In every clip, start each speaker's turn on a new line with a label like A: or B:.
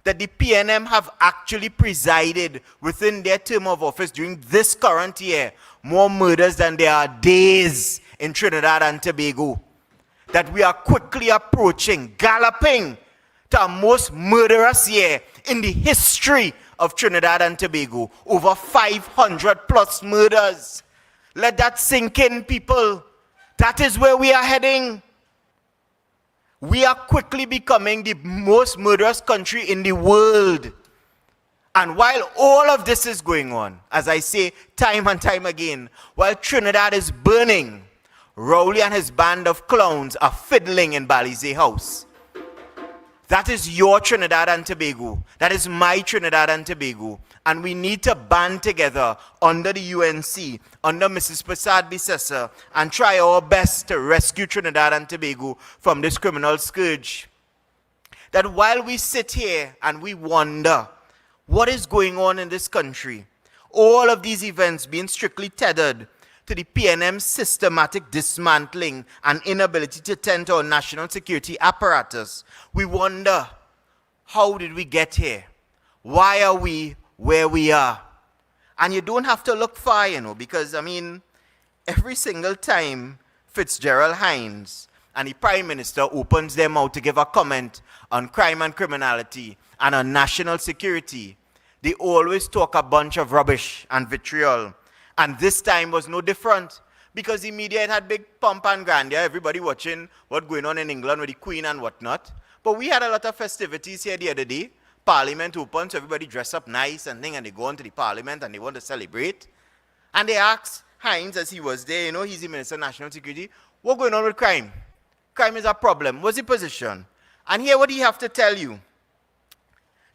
A: that the PNM have actually presided within their term of office during this current year more murders than there are days in Trinidad and Tobago. That we are quickly approaching, galloping to our most murderous year in the history of Trinidad and Tobago. Over 500 plus murders. Let that sink in, people. That is where we are heading. We are quickly becoming the most murderous country in the world. And while all of this is going on, as I say time and time again, while Trinidad is burning, Rowley and his band of clowns are fiddling in Balize House. That is your Trinidad and Tobago. That is my Trinidad and Tobago. And we need to band together under the UNC, under Mrs. Prasad Bissessa, and try our best to rescue Trinidad and Tobago from this criminal scourge. That while we sit here and we wonder what is going on in this country, all of these events being strictly tethered to the PNM's systematic dismantling and inability to tend to our national security apparatus, we wonder, how did we get here? Why are we where we are? And you don't have to look far, because, every single time Fitzgerald Hines and the Prime Minister opens their mouth to give a comment on crime and criminality and on national security, they always talk a bunch of rubbish and vitriol. And this time was no different, because the media had big pomp and grandeur, everybody watching what's going on in England with the Queen and whatnot. But we had a lot of festivities here the other day. Parliament open, so everybody dress up nice and thing, and they go into the Parliament and they want to celebrate. And they asked Hines, as he was there, he's the Minister of National Security, what's going on with crime? Crime is a problem. What's the position? And here what he have to tell you.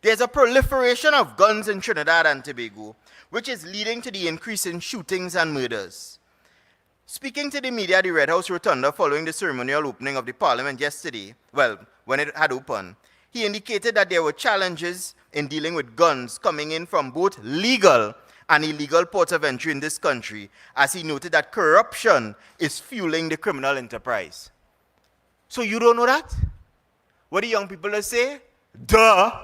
A: There's a proliferation of guns in Trinidad and Tobago, which is leading to the increase in shootings and murders. Speaking to the media at the Red House Rotunda following the ceremonial opening of the Parliament yesterday, when it had opened, he indicated that there were challenges in dealing with guns coming in from both legal and illegal ports of entry in this country, as he noted that corruption is fueling the criminal enterprise. So you don't know that? What do young people say? Duh!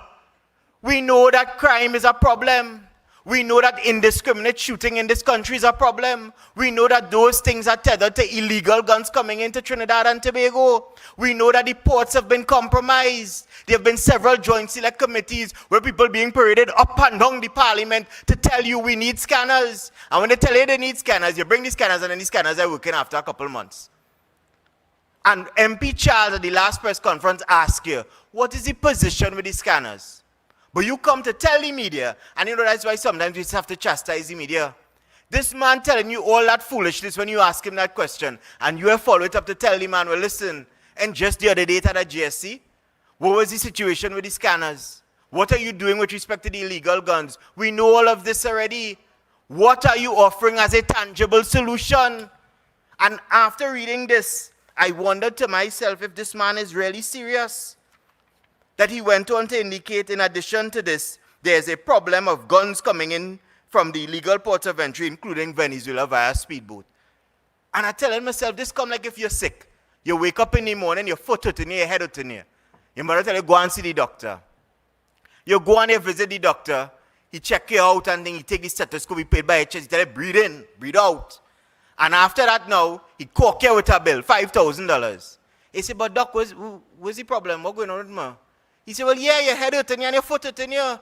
A: We know that crime is a problem. We know that indiscriminate shooting in this country is a problem. We know that those things are tethered to illegal guns coming into Trinidad and Tobago. We know that the ports have been compromised. There have been several joint select committees where people being paraded up and down the Parliament to tell you we need scanners. And when they tell you they need scanners, you bring the scanners and then the scanners are working after a couple months. And MP Charles at the last press conference asked you, what is the position with the scanners? But you come to tell the media, and that's why sometimes we just have to chastise the media. This man telling you all that foolishness when you ask him that question, and you have followed it up to tell the man, well, listen, and just the other day at a GSC, what was the situation with the scanners? What are you doing with respect to the illegal guns? We know all of this already. What are you offering as a tangible solution? And after reading this, I wondered to myself if this man is really serious. That he went on to indicate, in addition to this, there's a problem of guns coming in from the illegal ports of entry, including Venezuela via speedboat. And I telling myself, this come like if you're sick. You wake up in the morning, your foot hurting you, your head hurting you. Your mother tell you, go and see the doctor. You go and you visit the doctor, he check you out and then he take the stethoscope, he paid by a chest, he tell you, breathe in, breathe out. And after that now, he cork you with a bill, $5,000. He said, but doc, what's the problem? What's going on with me? He said, well, yeah, your head hurting you and your foot hurting you.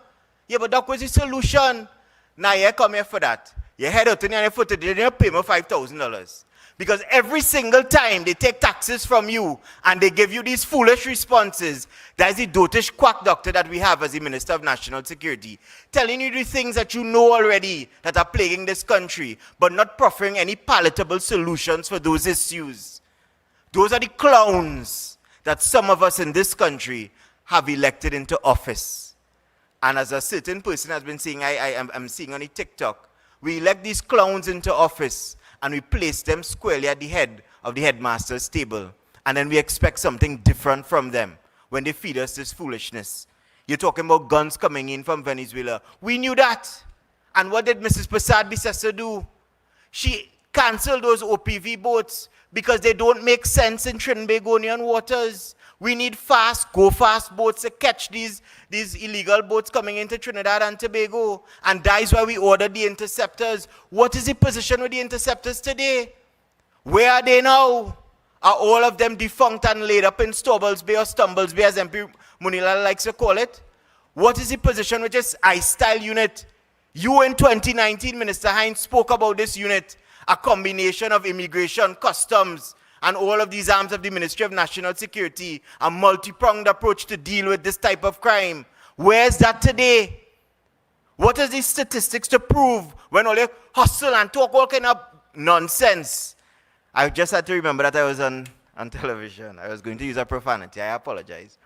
A: Yeah, but doc, what's the solution? Now, you come here for that. Your head hurting you and your foot hurting you, you pay me $5,000. Because every single time they take taxes from you and they give you these foolish responses, that is the dotish quack doctor that we have as the Minister of National Security, telling you the things that you know already that are plaguing this country, but not proffering any palatable solutions for those issues. Those are the clowns that some of us in this country have elected into office. And as a certain person has been saying, I'm seeing on the TikTok, we elect these clowns into office and we place them squarely at the head of the headmaster's table. And then we expect something different from them when they feed us this foolishness. You're talking about guns coming in from Venezuela. We knew that. And what did Mrs. Prasad Bissessa do? She canceled those OPV boats because they don't make sense in Trinbagonian waters. We need fast, go fast boats to catch these illegal boats coming into Trinidad and Tobago. And that is why we ordered the interceptors. What is the position with the interceptors today? Where are they now? Are all of them defunct and laid up in Stubbles Bay or Stumbles Bay, as MP Munila likes to call it? What is the position with this I-style unit? You in 2019, Minister Hines spoke about this unit, a combination of immigration, customs, and all of these arms of the Ministry of National Security, a multi-pronged approach to deal with this type of crime. Where's that today? What are these statistics to prove when all you hustle and talk all kind of nonsense? I just had to remember that I was on television. I was going to use a profanity. I apologize.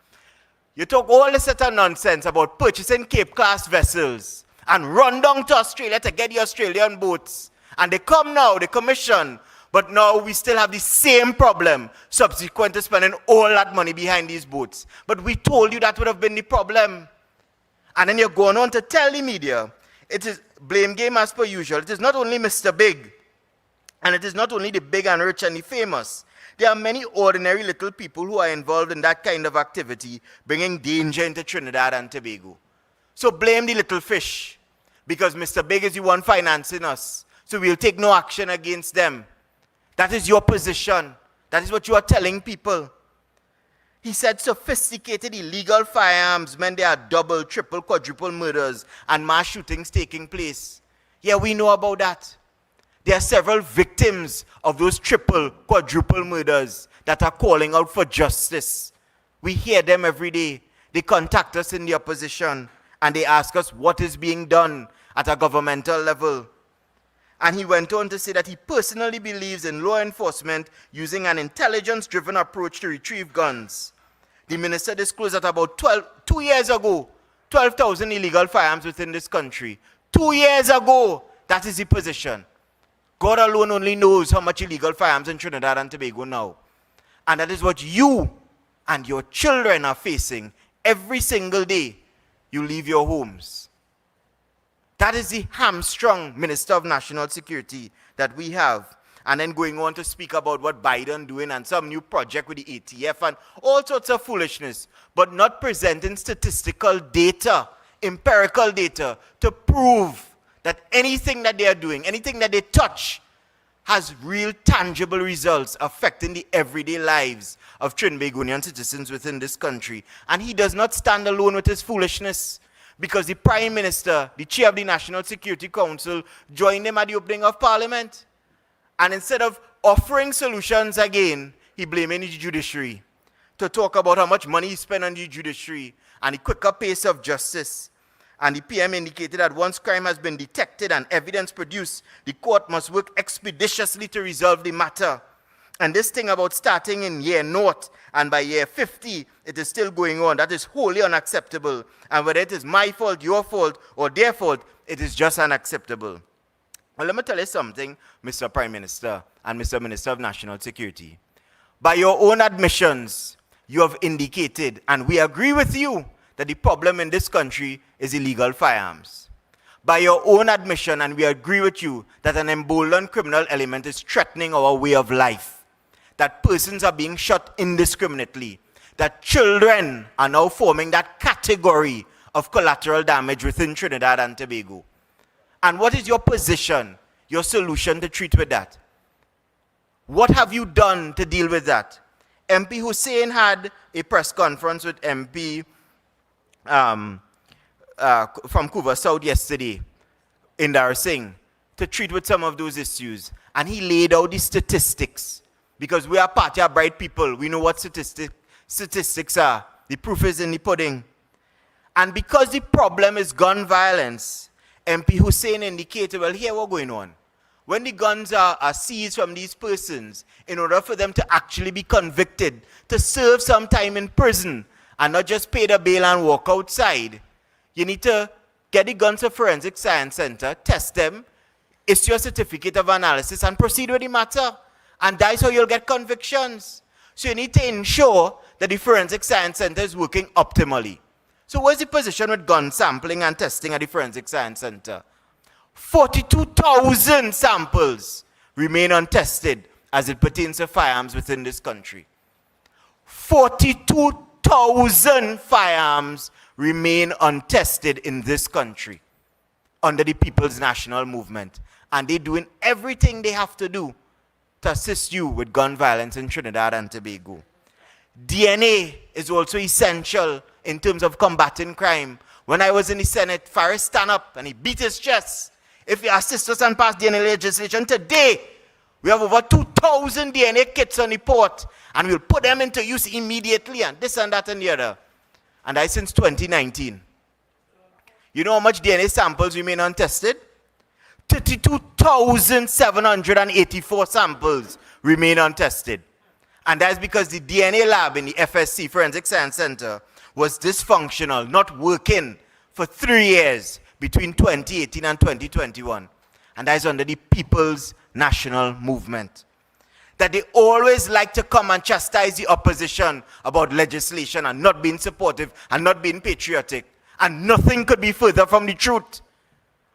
A: You talk all this set of nonsense about purchasing Cape-class vessels and run down to Australia to get the Australian boats. And they come now, they commission. But now we still have the same problem subsequent to spending all that money behind these boats. But we told you that would have been the problem. And then you're going on to tell the media, it is blame game as per usual. It is not only Mr. Big, and it is not only the big and rich and the famous. There are many ordinary little people who are involved in that kind of activity, bringing danger into Trinidad and Tobago. So blame the little fish, because Mr. Big is the one financing us. So we'll take no action against them. That is your position. That is what you are telling people. He said sophisticated illegal firearms meant there are double, triple, quadruple murders and mass shootings taking place. Yeah, we know about that. There are several victims of those triple, quadruple murders that are calling out for justice. We hear them every day. They contact us in the opposition and they ask us what is being done at a governmental level. And he went on to say that he personally believes in law enforcement using an intelligence-driven approach to retrieve guns. The minister disclosed that about 2 years ago, 12,000 illegal firearms within this country. 2 years ago, that is the position. God alone only knows how much illegal firearms in Trinidad and Tobago now. And that is what you and your children are facing every single day you leave your homes. That is the hamstrung Minister of National Security that we have. And then going on to speak about what Biden doing and some new project with the ATF and all sorts of foolishness, but not presenting statistical data, empirical data, to prove that anything that they are doing, anything that they touch, has real tangible results affecting the everyday lives of Trinbagonian citizens within this country. And he does not stand alone with his foolishness, because the Prime Minister, the Chair of the National Security Council, joined him at the opening of Parliament. And instead of offering solutions again, he blaming the judiciary to talk about how much money he spent on the judiciary and the quicker pace of justice. And the PM indicated that once crime has been detected and evidence produced, the court must work expeditiously to resolve the matter. And this thing about starting in year 0 and by year 50, it is still going on. That is wholly unacceptable. And whether it is my fault, your fault, or their fault, it is just unacceptable. Well, let me tell you something, Mr. Prime Minister and Mr. Minister of National Security. By your own admissions, you have indicated, and we agree with you, that the problem in this country is illegal firearms. By your own admission, and we agree with you, that an emboldened criminal element is threatening our way of life. That persons are being shot indiscriminately, that children are now forming that category of collateral damage within Trinidad and Tobago. And what is your position, your solution to treat with that? What have you done to deal with that? MP Hussain had a press conference with MP from Kuva South yesterday in Dar Singh to treat with some of those issues. And he laid out the statistics. Because we are party of bright people, we know what statistics are. The proof is in the pudding. And because the problem is gun violence, MP Hussain indicated, well, here what's going on. When the guns are seized from these persons, in order for them to actually be convicted, to serve some time in prison, and not just pay the bail and walk outside, you need to get the guns to Forensic Science Center, test them, issue a certificate of analysis, and proceed with the matter. And that's how you'll get convictions. So you need to ensure that the Forensic Science Center is working optimally. So what's the position with gun sampling and testing at the Forensic Science Center? 42,000 samples remain untested as it pertains to firearms within this country. 42,000 firearms remain untested in this country under the People's National Movement. And they're doing everything they have to do to assist you with gun violence in Trinidad and Tobago. DNA is also essential in terms of combating crime. When I was in the Senate, Faris stand up and he beat his chest. If you assist us and pass DNA legislation today, we have over 2,000 DNA kits on the port, and we'll put them into use immediately, and this and that and the other. And that since 2019. You know how much DNA samples remain untested? 32,784 samples remain untested. And that's because the DNA lab in the FSC, Forensic Science Center, was dysfunctional, not working for 3 years between 2018 and 2021. And that is under the People's National Movement. That they always like to come and chastise the opposition about legislation and not being supportive and not being patriotic. And nothing could be further from the truth.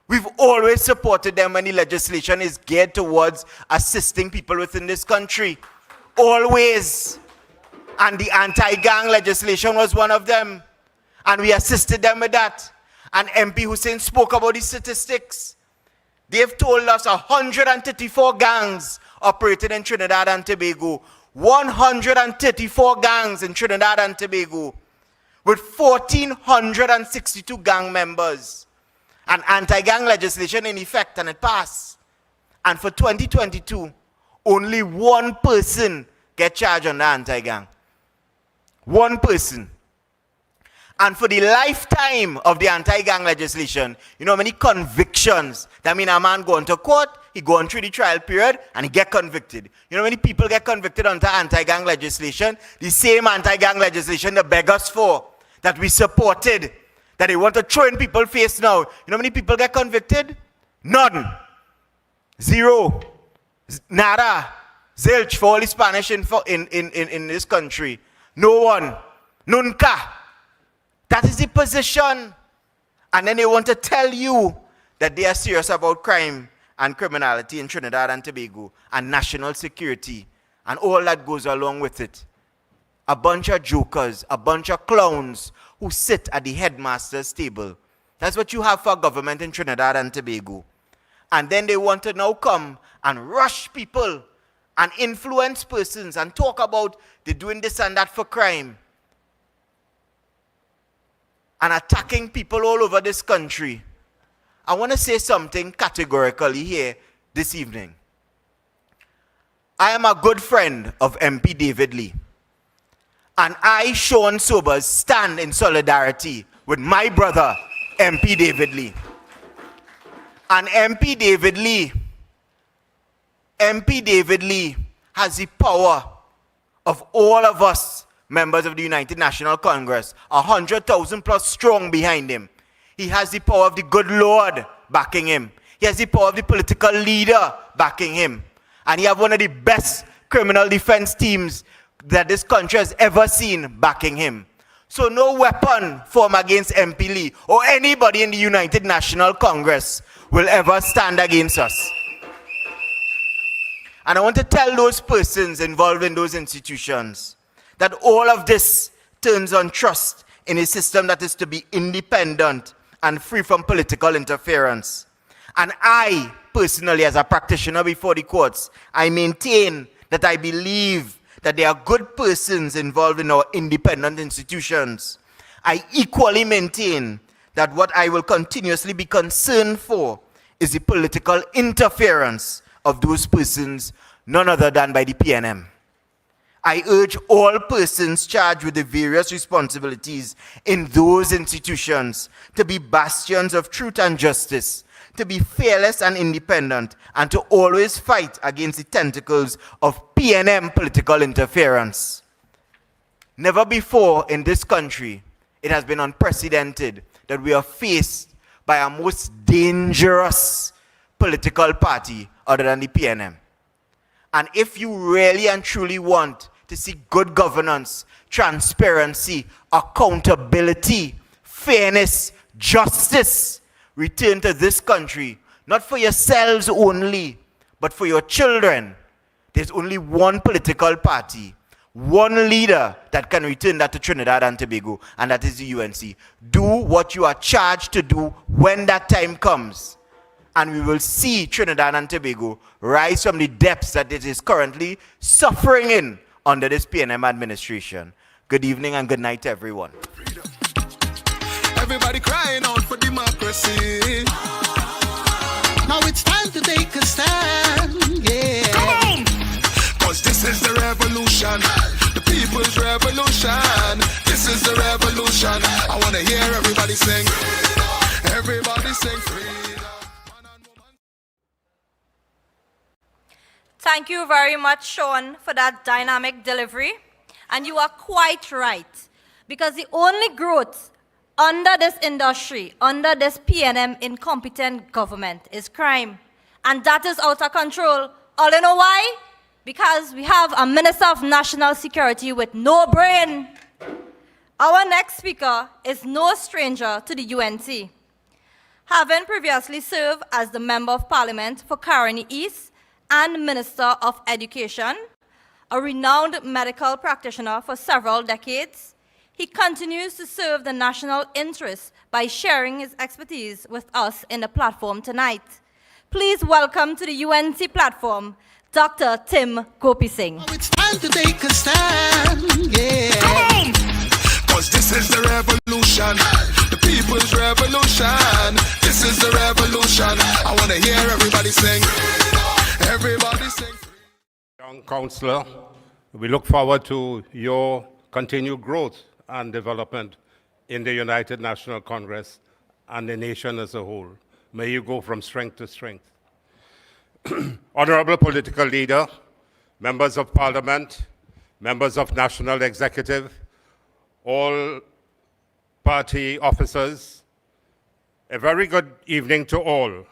A: We've always supported them when the legislation is geared towards assisting people within this country. Always. And the anti-gang legislation was one of them. And we assisted them with that. And MP Hussein spoke about the statistics. They've told us 134 gangs operated in Trinidad and Tobago. 134 gangs in Trinidad and Tobago with 1,462 gang members. And anti-gang legislation in effect, and it passed. And for 2022, only one person get charged on the anti-gang. One person. And for the lifetime of the anti-gang legislation, you know how many convictions? That means a man going to court, he going through the trial period, and he get convicted. You know how many people get convicted under anti-gang legislation? The same anti-gang legislation they beg us for, that we supported, that they want to throw in people's face now. You know how many people get convicted? None. Zero. Nada. Zilch for all the Spanish in this country. No one. Nunca. That is the position. And then they want to tell you that they are serious about crime and criminality in Trinidad and Tobago and national security and all that goes along with it. A bunch of jokers, a bunch of clowns who sit at the headmaster's table. That's what you have for government in Trinidad and Tobago. And then they want to now come and rush people and influence persons and talk about they're doing this and that for crime. And attacking people all over this country. I want to say something categorically here this evening. I am a good friend of MP David Lee. And I, Sean Sobers, stand in solidarity with my brother, MP David Lee. And MP David Lee has the power of all of us members of the United National Congress, 100,000 plus strong behind him. He has the power of the good Lord backing him. He has the power of the political leader backing him. And he has one of the best criminal defense teams that this country has ever seen backing him. So no weapon formed against MP Lee or anybody in the United National Congress will ever stand against us. And I want to tell those persons involved in those institutions that all of this turns on trust in a system that is to be independent and free from political interference. And I, personally, as a practitioner before the courts, I maintain that I believe that there are good persons involved in our independent institutions. I equally maintain that what I will continuously be concerned for is the political interference of those persons, none other than by the PNM. I urge all persons charged with the various responsibilities in those institutions to be bastions of truth and justice, to be fearless and independent, and to always fight against the tentacles of PNM political interference. Never before in this country, it has been unprecedented that we are faced by a most dangerous political party other than the PNM. And if you really and truly want to see good governance, transparency, accountability, fairness, justice return to this country, not for yourselves only, but for your children, there's only one political party, one leader that can return that to Trinidad and Tobago, and that is the UNC. Do what you are charged to do when that time comes, and we will see Trinidad and Tobago rise from the depths that it is currently suffering in under this PNM administration. Good evening and good night to everyone.
B: Everybody crying out for democracy. Now it's time to take a stand, yeah. Come on! Cause this is the revolution, the people's revolution. This is the revolution. I wanna hear everybody sing. Everybody sing freedom.
C: Thank you very much, Sean, for that dynamic delivery. And you are quite right, because the only growth under this industry, under this PNM incompetent government, is crime. And that is out of control. All you know why? Because we have a Minister of National Security with no brain. Our next speaker is no stranger to the UNC. Having previously served as the Member of Parliament for Caroni East and Minister of Education, a renowned medical practitioner for several decades, he continues to serve the national interest by sharing his expertise with us in the platform tonight. Please welcome to the UNC platform, Dr. Tim Gopi Singh.
B: Now it's time to take a stand, yeah. Come on! Cause this is the revolution, the people's revolution. This is the revolution. I wanna hear everybody sing. Everybody sing.
D: Young Councillor, we look forward to your continued growth and development in the United National Congress and the nation as a whole. May you go from strength to strength. Honorable political leader, members of parliament, members of national executive, all party officers, a very good evening to all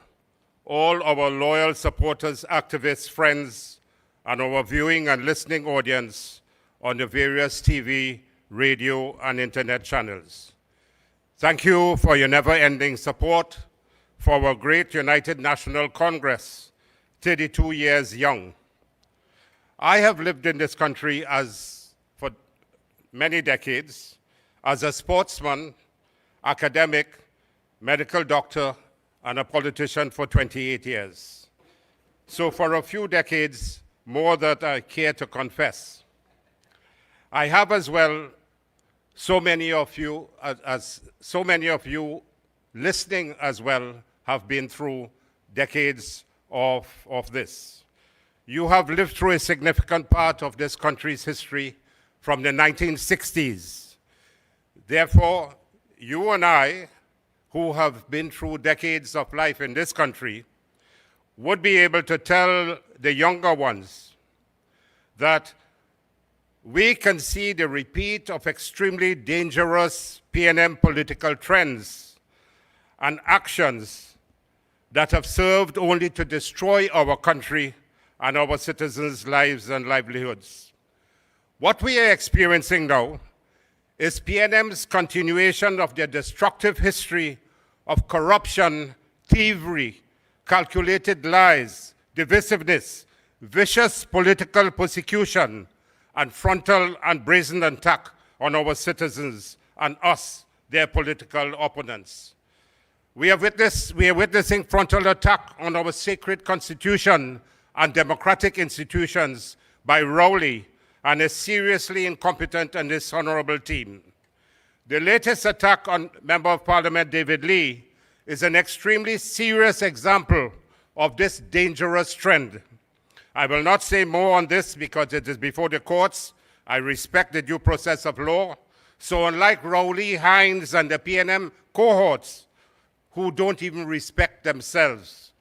D: our loyal supporters, activists, friends, and our viewing and listening audience on the various TV, radio, and internet channels. Thank you for your never-ending support for our great United National Congress, 32 years young. I have lived in this country for many decades as a sportsman, academic, medical doctor, and a politician for 28 years. So for a few decades, more that I care to confess. I have as well so many of you listening as well have been through decades of this. You have lived through a significant part of this country's history from the 1960s. Therefore, you and I, who have been through decades of life in this country, would be able to tell the younger ones that we can see the repeat of extremely dangerous PNM political trends and actions that have served only to destroy our country and our citizens' lives and livelihoods. What we are experiencing now is PNM's continuation of their destructive history of corruption, thievery, calculated lies, divisiveness, vicious political persecution, and frontal and brazen attack on our citizens and us, their political opponents. We are witnessing frontal attack on our sacred constitution and democratic institutions by Rowley and a seriously incompetent and dishonorable team. The latest attack on Member of Parliament David Lee is an extremely serious example of this dangerous trend. I will not say more on this because it is before the courts. I respect the due process of law. So unlike Rowley, Hines, and the PNM cohorts, who don't even respect themselves,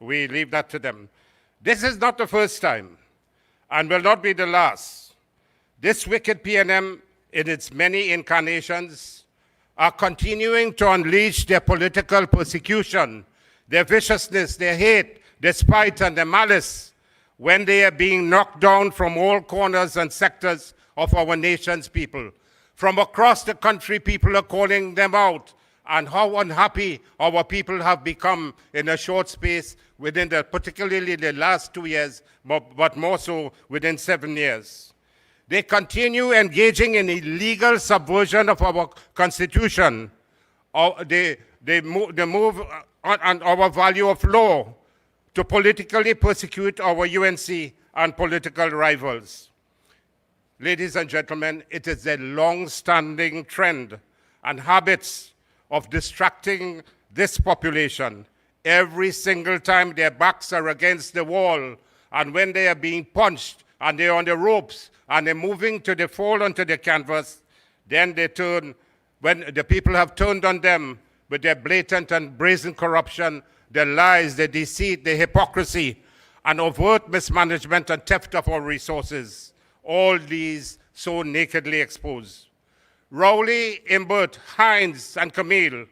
D: we leave that to them. This is not the first time and will not be the last. This wicked PNM, in its many incarnations, are continuing to unleash their political persecution, their viciousness, their hate, their spite, and their malice when they are being knocked down from all corners and sectors of our nation's people. From across the country, people are calling them out, and how unhappy our people have become in a short space particularly the last 2 years, but more so within 7 years. They continue engaging in illegal subversion of our Constitution. They move on our value of law to politically persecute our UNC and political rivals. Ladies and gentlemen, it is a long-standing trend and habits of distracting this population every single time their backs are against the wall, and when they are being punched and they're on the ropes and they're moving to the fall onto the canvas, then they turn, when the people have turned on them with their blatant and brazen corruption, the lies, the deceit, the hypocrisy, and overt mismanagement and theft of our resources, all these so nakedly exposed. Rowley, Imbert, Hines, and Camille,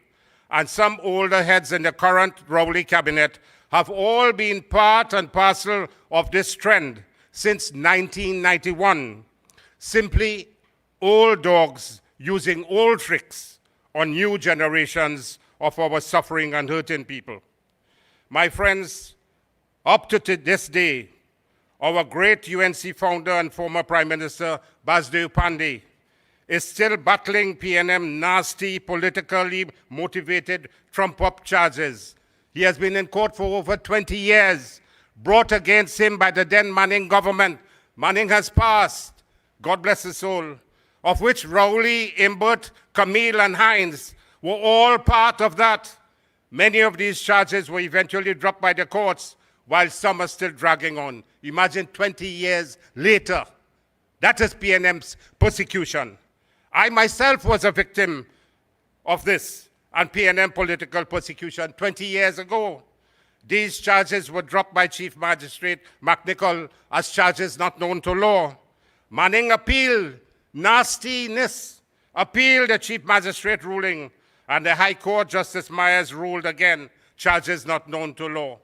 D: and some older heads in the current Rowley cabinet have all been part and parcel of this trend since 1991. Simply old dogs using old tricks on new generations of our suffering and hurting people. My friends, up to this day, our great UNC founder and former Prime Minister, Basdev Pandey, is still battling PNM nasty, politically motivated trump-up charges. He has been in court for over 20 years, brought against him by the then Manning government. Manning has passed, God bless his soul, of which Rowley, Imbert, Camille, and Hines were all part of that. Many of these charges were eventually dropped by the courts, while some are still dragging on. Imagine 20 years later. That is PNM's persecution. I myself was a victim of this and PNM political persecution 20 years ago. These charges were dropped by Chief Magistrate McNichol as charges not known to law. Manning appealed nastiness, appealed the Chief Magistrate ruling, and the High Court Justice Myers ruled again, charges not known to law.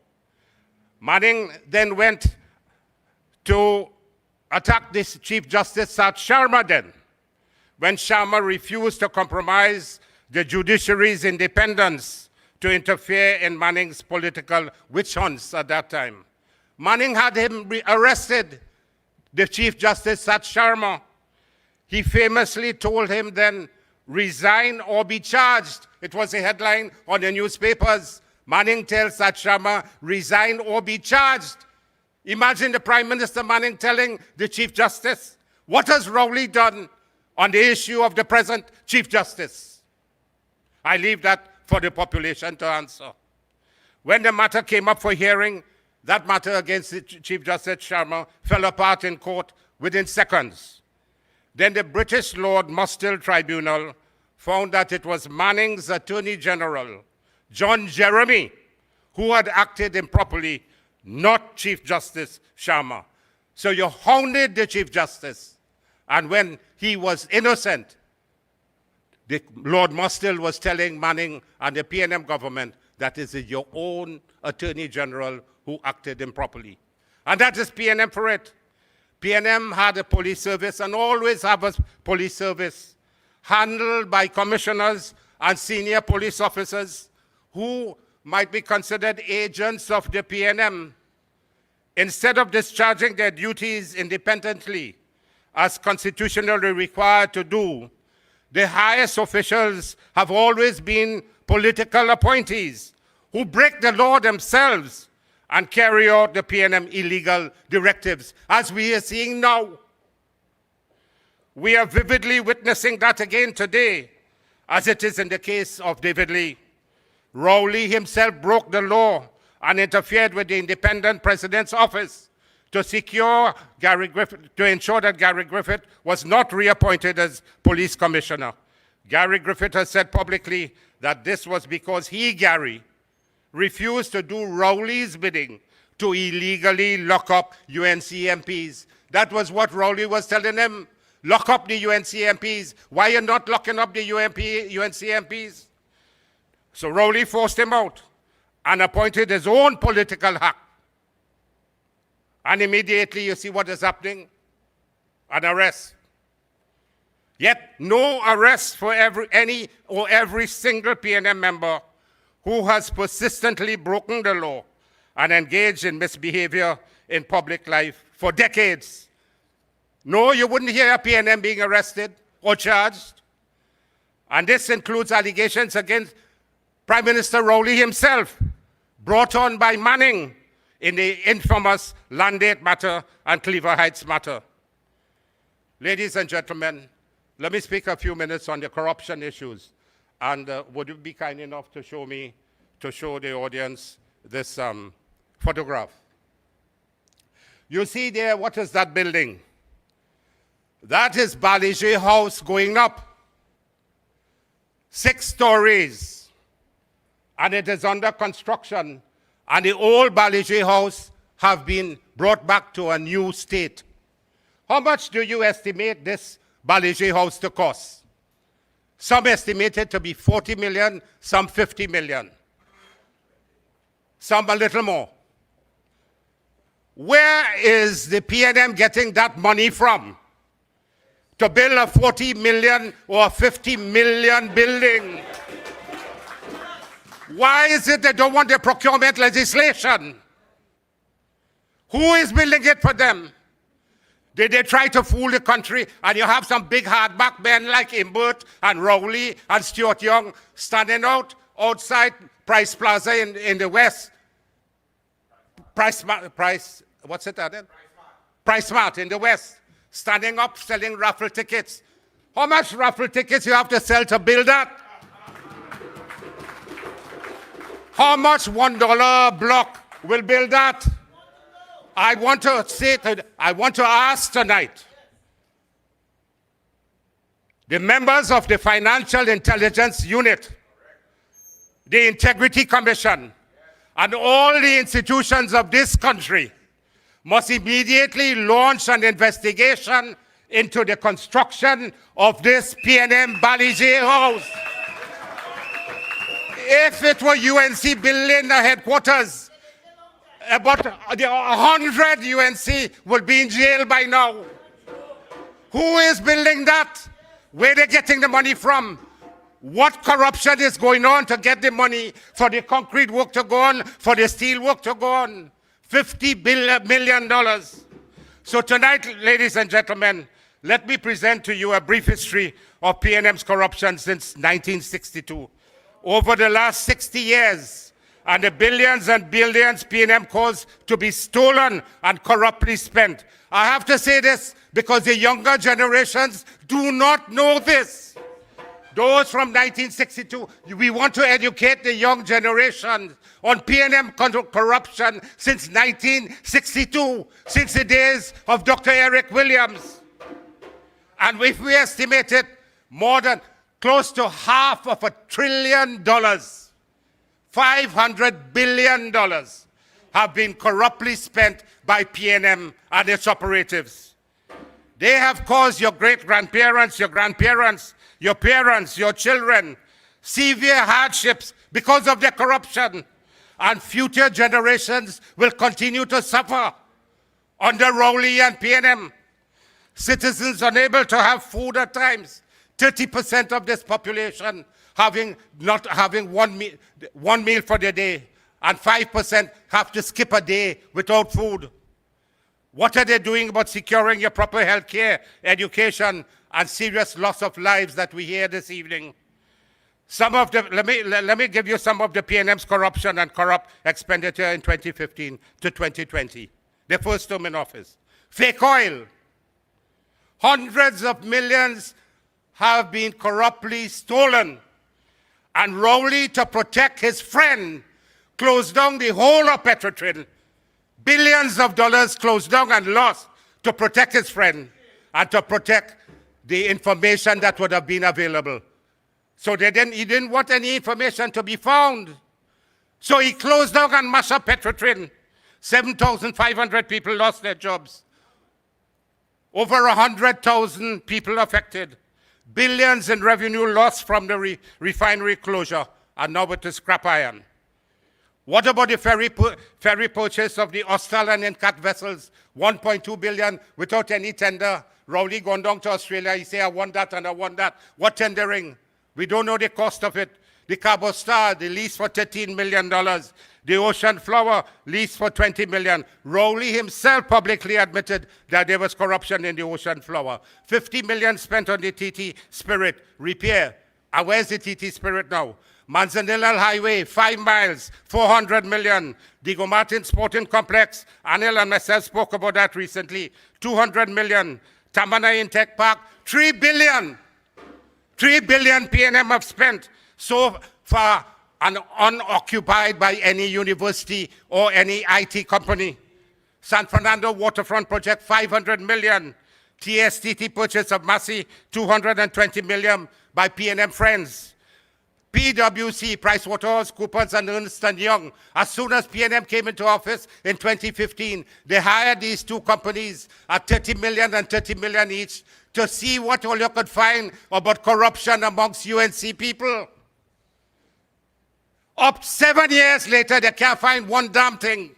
D: Manning then went to attack this Chief Justice Sat Sharma then, when Sharma refused to compromise the judiciary's independence to interfere in Manning's political witch hunts at that time. Manning had him arrested, the Chief Justice Sat Sharma. He famously told him then, resign or be charged. It was a headline on the newspapers. Manning tells Sat Sharma, resign or be charged. Imagine the Prime Minister Manning telling the Chief Justice. What has Rowley done on the issue of the present Chief Justice? I leave that for the population to answer. When the matter came up for hearing, that matter against the Chief Justice Sharma fell apart in court within seconds. Then the British Lord Mustill Tribunal found that it was Manning's Attorney General, John Jeremy, who had acted improperly, not Chief Justice Sharma. So you hounded the Chief Justice. And when he was innocent, the Lord Mustill was telling Manning and the PNM government that it is your own Attorney General who acted improperly. And that is PNM for it. PNM had a police service and always have a police service handled by commissioners and senior police officers who might be considered agents of the PNM. Instead of discharging their duties independently, as constitutionally required to do, the highest officials have always been political appointees who break the law themselves and carry out the PNM illegal directives, as we are seeing now. We are vividly witnessing that again today, as it is in the case of David Lee. Rowley himself broke the law and interfered with the independent president's office to ensure that Gary Griffith was not reappointed as police commissioner. Gary Griffith has said publicly that this was because he, Gary, refused to do Rowley's bidding to illegally lock up UNC MPs. That was what Rowley was telling him. Lock up the UNC MPs. Why are you not locking up the UNC MPs? So Rowley forced him out and appointed his own political hack. And immediately you see what is happening? An arrest. Yet no arrest for every single PNM member who has persistently broken the law and engaged in misbehavior in public life for decades. No, you wouldn't hear a PNM being arrested or charged. And this includes allegations against Prime Minister Rowley himself, brought on by Manning in the infamous Landate matter and Cleaver Heights matter. Ladies and gentlemen, let me speak a few minutes on the corruption issues. And would you be kind enough to show the audience this photograph? You see there, what is that building? That is Balije House going up. 6 stories. And it is under construction. And the old Balije House have been brought back to a new state. How much do you estimate this Balije House to cost? Some estimate it to be 40 million, some 50 million. Some a little more. Where is the PNM getting that money from? To build a 40 million or 50 million building? Why is it they don't want the procurement legislation? Who is building it for them? Did they try to fool the country? And you have some big hardback men like Imbert and Rowley and Stuart Young standing outside Price Plaza in the West. Price, what's it then? Price Mart in the West. Standing up, selling raffle tickets. How much raffle tickets you have to sell to build that? How much $1 block will build that? I want to ask tonight, the members of the Financial Intelligence Unit, the Integrity Commission, and all the institutions of this country must immediately launch an investigation into the construction of this PNM Balije House. If it were UNC building the headquarters, about 100 UNC would be in jail by now. Who is building that? Where are they getting the money from? What corruption is going on to get the money for the concrete work to go on, for the steel work to go on? $50 million. So tonight, ladies and gentlemen, let me present to you a brief history of PNM's corruption since 1962. Over the last 60 years, and the billions and billions PNM caused to be stolen and corruptly spent. I have to say this because the younger generations do not know this. Those from 1962, we want to educate the young generation on PNM corruption since 1962, since the days of Dr. Eric Williams. And if we estimate it, more than close to $500 billion, $500 billion have been corruptly spent by PNM and its operatives. They have caused your great-grandparents, your grandparents, your parents, your children, severe hardships because of their corruption. And future generations will continue to suffer under Rowley and PNM. Citizens unable to have food at times. 30% of this population not having one meal for their day, and 5% have to skip a day without food. What are they doing about securing your proper health care, education, and serious loss of lives that we hear this evening? Let me give you some of the PNM's corruption and corrupt expenditure in 2015 to 2020. Their first term in office. Fake oil. Hundreds of millions have been corruptly stolen. And Rowley, to protect his friend, closed down the whole of Petrotrin. Billions of dollars closed down and lost to protect his friend and to protect the information that would have been available. So he didn't want any information to be found. So he closed down and mashed up Petrotrin. 7,500 people lost their jobs. Over 100,000 people affected. Billions in revenue lost from the refinery closure, and now with the scrap iron. What about the ferry purchase of the Austral and Incat vessels? 1.2 billion without any tender. Rowley gone down to Australia, he say, I want that and I want that. What tendering? We don't know the cost of it. The Cabo Star, the lease for $13 million. The Ocean Flower, lease for $20 million. Rowley himself publicly admitted that there was corruption in the Ocean Flower. $50 million spent on the TT Spirit repair. And where's the TT Spirit now? Manzanilla Highway, 5 miles, $400 million. Diego Martin Sporting Complex, Anil and myself spoke about that recently, $200 million. Tamana Intech Park, $3 billion. $3 billion PNM have spent so far and unoccupied by any university or any IT company. San Fernando Waterfront Project, $500 million. TSTT purchase of Massey, $220 million by PNM friends. PwC, PricewaterhouseCoopers, and Ernst & Young, as soon as PNM came into office in 2015, they hired these two companies at $30 million and $30 million each to see what all you could find about corruption amongst UNC people. Up 7 years later, they can't find one damn thing.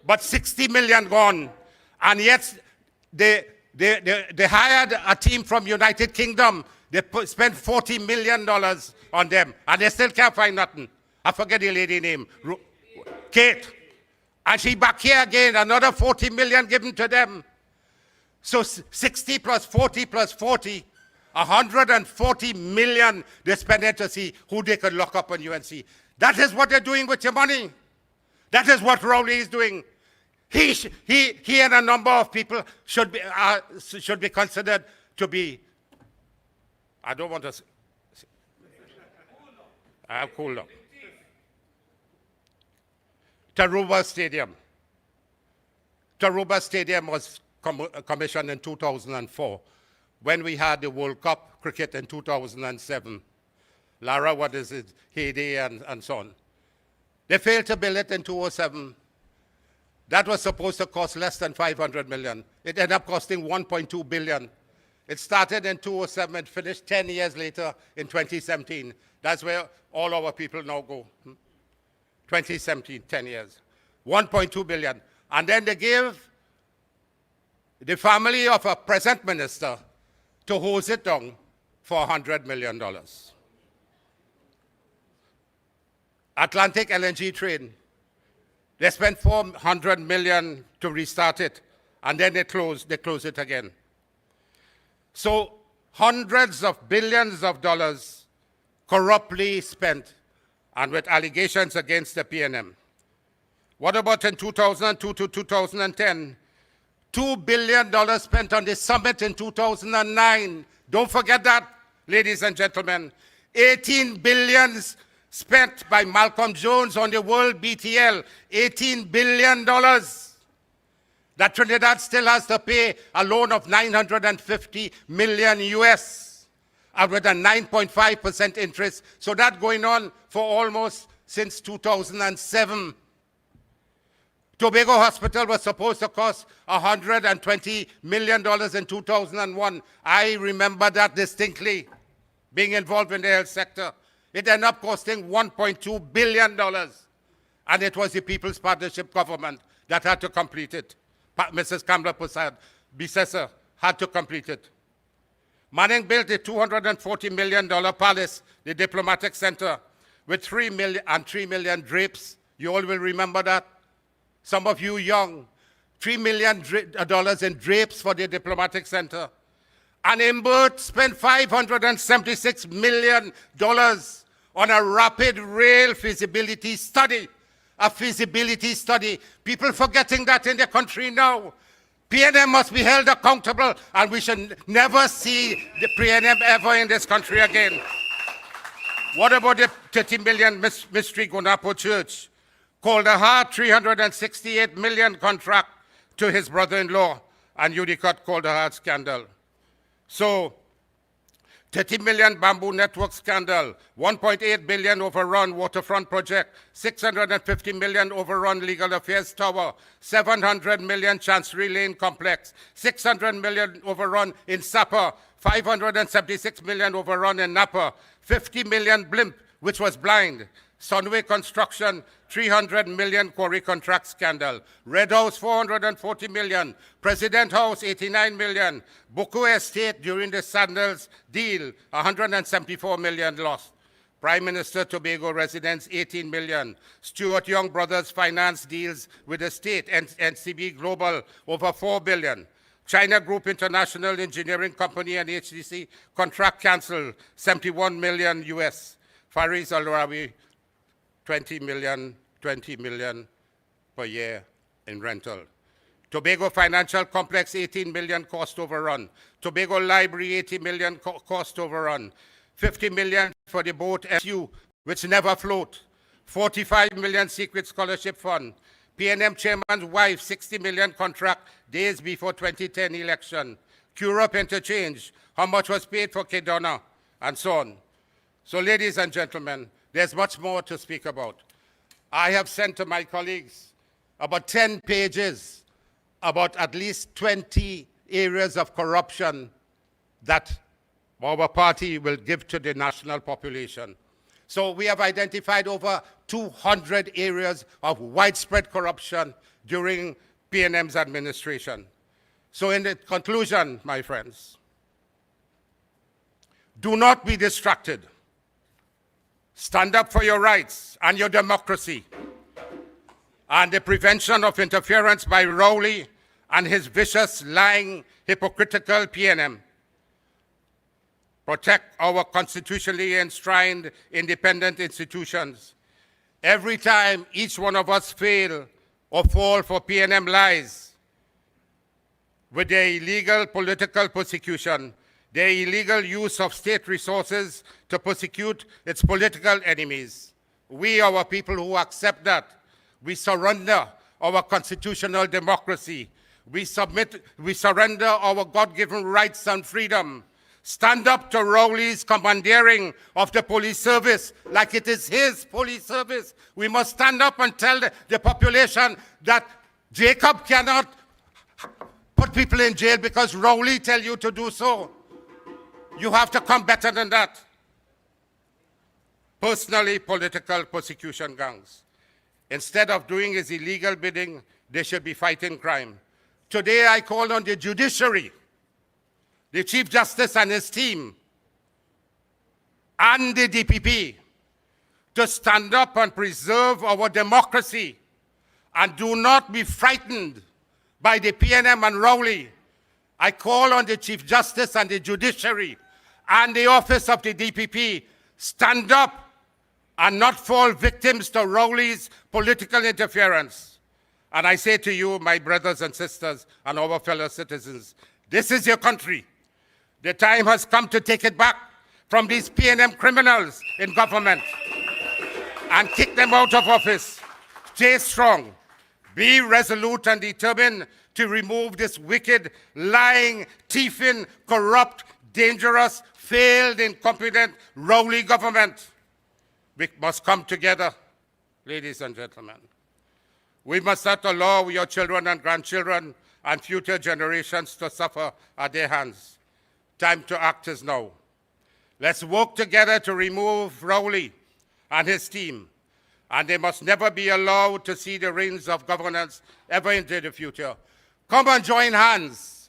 D: But $60 million gone. And yet, they hired a team from United Kingdom. They spent $40 million on them, and they still can't find nothing. I forget the lady name. Kate. And she back here again, another $40 million given to them. So 60 plus 40 plus 40, $140 million they spent to see who they could lock up on UNC. That is what they're doing with your money. That is what Rowley is doing. He and a number of people should be considered to be, I don't want to say, I'll cool down. Taruba Stadium. Taruba Stadium was commissioned in 2004 when we had the World Cup cricket in 2007. Lara, what is it, heyday and so on. They failed to build it in 2007. That was supposed to cost less than $500 million. It ended up costing $1.2 billion. It started in 2007 and finished 10 years later in 2017. That's where all our people now go. 2017, 10 years. $1.2 billion. And then they gave the family of a present minister to hose it down for $100 million. Atlantic LNG train. They spent $400 million to restart it, and then they close it again. So hundreds of billions of dollars corruptly spent, and with allegations against the PNM. What about in 2002 to 2010? $2 billion spent on the summit in 2009. Don't forget that, ladies and gentlemen. $18 billion spent by Malcolm Jones on the World BTL. $18 billion. That Trinidad still has to pay a loan of $950 million US, and with a 9.5% interest. So that's going on for almost since 2007. Tobago Hospital was supposed to cost $120 million in 2001. I remember that distinctly, being involved in the health sector. It ended up costing $1.2 billion. And it was the People's Partnership government that had to complete it. Mrs. Kamla Prasad, Bisesa, had to complete it. Manning built a $240 million palace, the Diplomatic Center, with 3 million drapes. You all will remember that. Some of you young. $3 million in drapes for the Diplomatic Center. And Imbert spent $576 million on a rapid rail feasibility study. A feasibility study. People forgetting that in the country now. PNM must be held accountable, and we should never see the PNM ever in this country again. What about the $30 million Mystery Gonapo Church? Calder Hart, $368 million contract to his brother-in-law, and Udicott Calder Hart scandal. So, $30 million Bamboo Network scandal, $1.8 billion overrun waterfront project, $650 million overrun legal affairs tower, $700 million Chancery Lane complex, $600 million overrun in Sapa, $576 million overrun in Napa, $50 million blimp, which was blind, Sunway Construction, $300 million quarry contract scandal. Red House, $440 million. President House, $89 million. Buku Estate during the Sandals deal, $174 million lost. Prime Minister Tobago residents, 18 million. Stuart Young Brothers finance deals with the state, NCB Global, over 4 billion. China Group International Engineering Company and HDC contract cancelled, 71 million US. Faris Al-Rawi, 20 million per year in rental. Tobago Financial Complex, 18 million cost overrun. Tobago Library, 80 million cost overrun. 50 million for the boat SU, which never float. 45 million secret scholarship fund. PNM chairman's wife, 60 million contract days before 2010 election. Europe interchange, how much was paid for Kedona, and so on. So ladies and gentlemen, there's much more to speak about. I have sent to my colleagues about 10 pages about at least 20 areas of corruption that our party will give to the national population. So we have identified over 200 areas of widespread corruption during PNM's administration. So in the conclusion, my friends, do not be distracted. Stand up for your rights and your democracy and the prevention of interference by Rowley and his vicious, lying, hypocritical PNM. Protect our constitutionally enshrined independent institutions. Every time each one of us fail or fall for PNM lies, with their illegal political persecution, their illegal use of state resources to persecute its political enemies, we, our people who accept that, we surrender our constitutional democracy. We surrender our God-given rights and freedom. Stand up to Rowley's commandeering of the police service like it is his police service. We must stand up and tell the population that Jacob cannot put people in jail because Rowley tell you to do so. You have to come better than that. Personally, political persecution gangs. Instead of doing his illegal bidding, they should be fighting crime. Today I call on the judiciary, the Chief Justice and his team, and the DPP to stand up and preserve our democracy and do not be frightened by the PNM and Rowley. I call on the Chief Justice and the judiciary and the office of the DPP, stand up and not fall victims to Rowley's political interference. And I say to you, my brothers and sisters and our fellow citizens, this is your country. The time has come to take it back from these PNM criminals in government and kick them out of office. Stay strong. Be resolute and determined to remove this wicked, lying, thieving, corrupt, dangerous, failed, incompetent, Rowley government. We must come together, ladies and gentlemen. We must not allow your children and grandchildren and future generations to suffer at their hands. Time to act is now. Let's work together to remove Rowley and his team, and they must never be allowed to see the reins of governance ever into the future. Come and join hands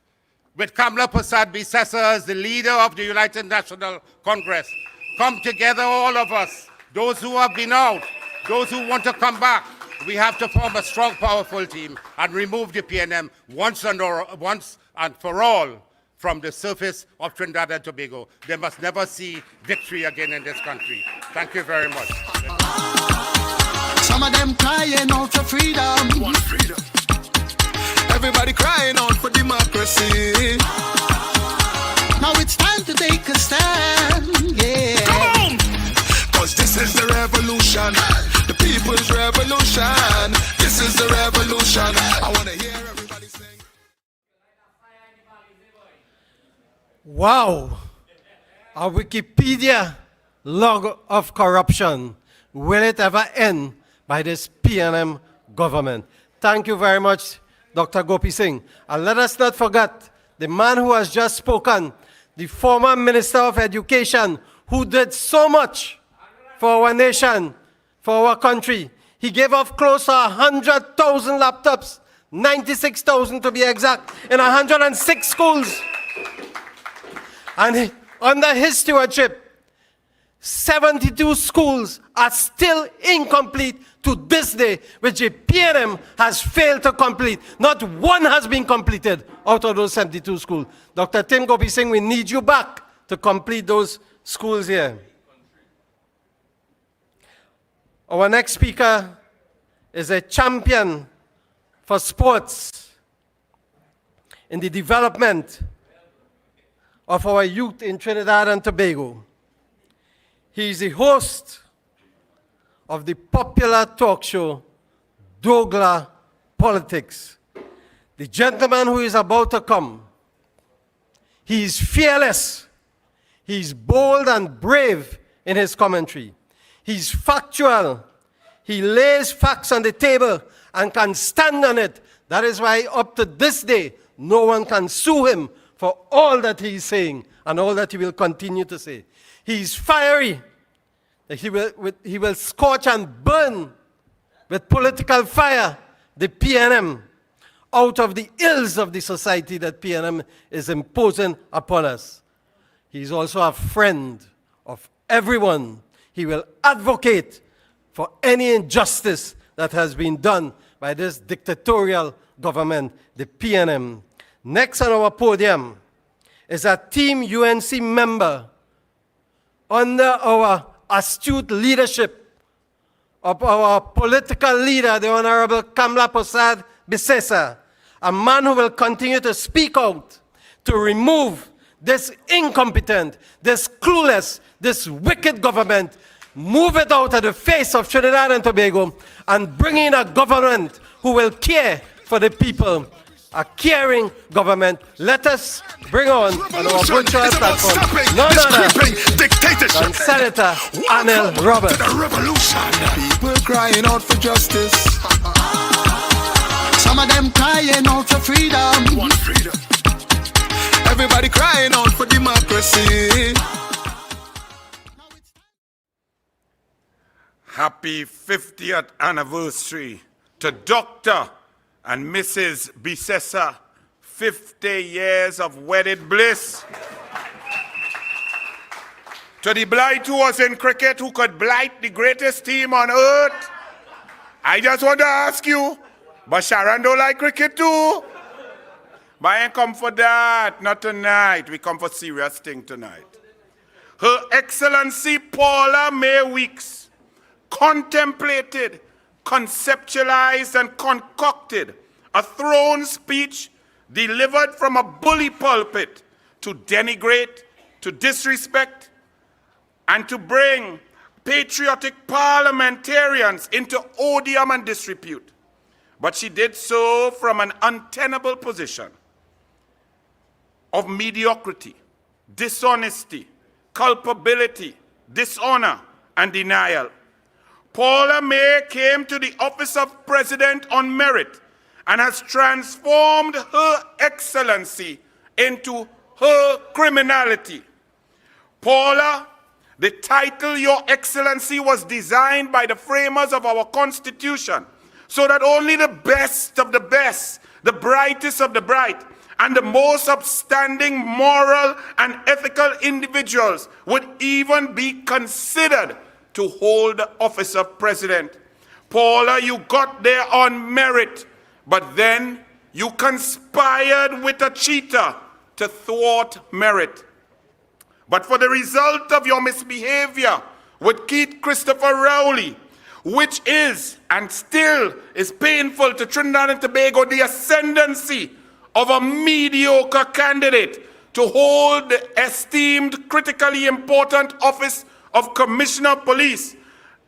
D: with Kamla Prasad Bisesa as the leader of the United National Congress. Come together, all of us, those who have been out, those who want to come back. We have to form a strong, powerful team and remove the PNM once and for all from the surface of Trinidad and Tobago. They must never see victory again in this country. Thank you very much.
B: Some of them crying out for freedom. Want freedom. Everybody crying out for democracy. Now it's time to take a stand, yeah. Come on! 'Cause this is the revolution, the people's revolution. This is the revolution. I want to hear everybody sing.
E: Wow! A Wikipedia log of corruption. Will it ever end by this PNM government? Thank you very much, Dr. Gopi Singh. And let us not forget the man who has just spoken, the former Minister of Education, who did so much for our nation, for our country. He gave off close to 100,000 laptops, 96,000 to be exact, in 106 schools. And under his stewardship, 72 schools are still incomplete to this day, which the PNM has failed to complete. Not one has been completed out of those 72 schools. Dr. Tim Gopi Singh, we need you back to complete those schools here. Our next speaker is a champion for sports in the development of our youth in Trinidad and Tobago. He is the host of the popular talk show, Douglas Politics. The gentleman who is about to come, he is fearless, he is bold and brave in his commentary. He's factual, he lays facts on the table and can stand on it. That is why up to this day, no one can sue him for all that he is saying and all that he will continue to say. He is fiery. He will scorch and burn with political fire the PNM out of the ills of the society that PNM is imposing upon us. He is also a friend of everyone. He will advocate for any injustice that has been done by this dictatorial government, the PNM. Next on our podium is a Team UNC member under our astute leadership of our political leader, the Honorable Kamla Prasad Bisesa, a man who will continue to speak out to remove this incompetent, this clueless, this wicked government, move it out of the face of Trinidad and Tobago, and bring in a government who will care for the people, a caring government. Let us bring on our virtual platform none other than Senator Anil Roberts.
B: To the revolution. People crying out for justice. Some of them crying out for freedom. We want freedom. Everybody crying out for democracy.
F: Happy 50th anniversary to Dr. and Mrs. Bisesa. 50 years of wedded bliss. To the blight who was in cricket, who could blight the greatest team on earth. I just want to ask you, but Sharon don't like cricket too? But I ain't come for that, not tonight. We come for serious thing tonight. Her Excellency Paula May Weeks contemplated, conceptualized, and concocted a throne speech delivered from a bully pulpit to denigrate, to disrespect, and to bring patriotic parliamentarians into odium and disrepute. But she did so from an untenable position of mediocrity, dishonesty, culpability, dishonor, and denial. Paula May came to the office of president on merit and has transformed her excellency into her criminality. Paula, the title Your Excellency was designed by the framers of our Constitution so that only the best of the best, the brightest of the bright, and the most upstanding moral and ethical individuals would even be considered to hold the office of president. Paula, you got there on merit, but then you conspired with a cheater to thwart merit. But for the result of your misbehavior with Keith Christopher Rowley, which is and still is painful to Trinidad and Tobago, the ascendancy of a mediocre candidate to hold the esteemed, critically important office of Commissioner of Police,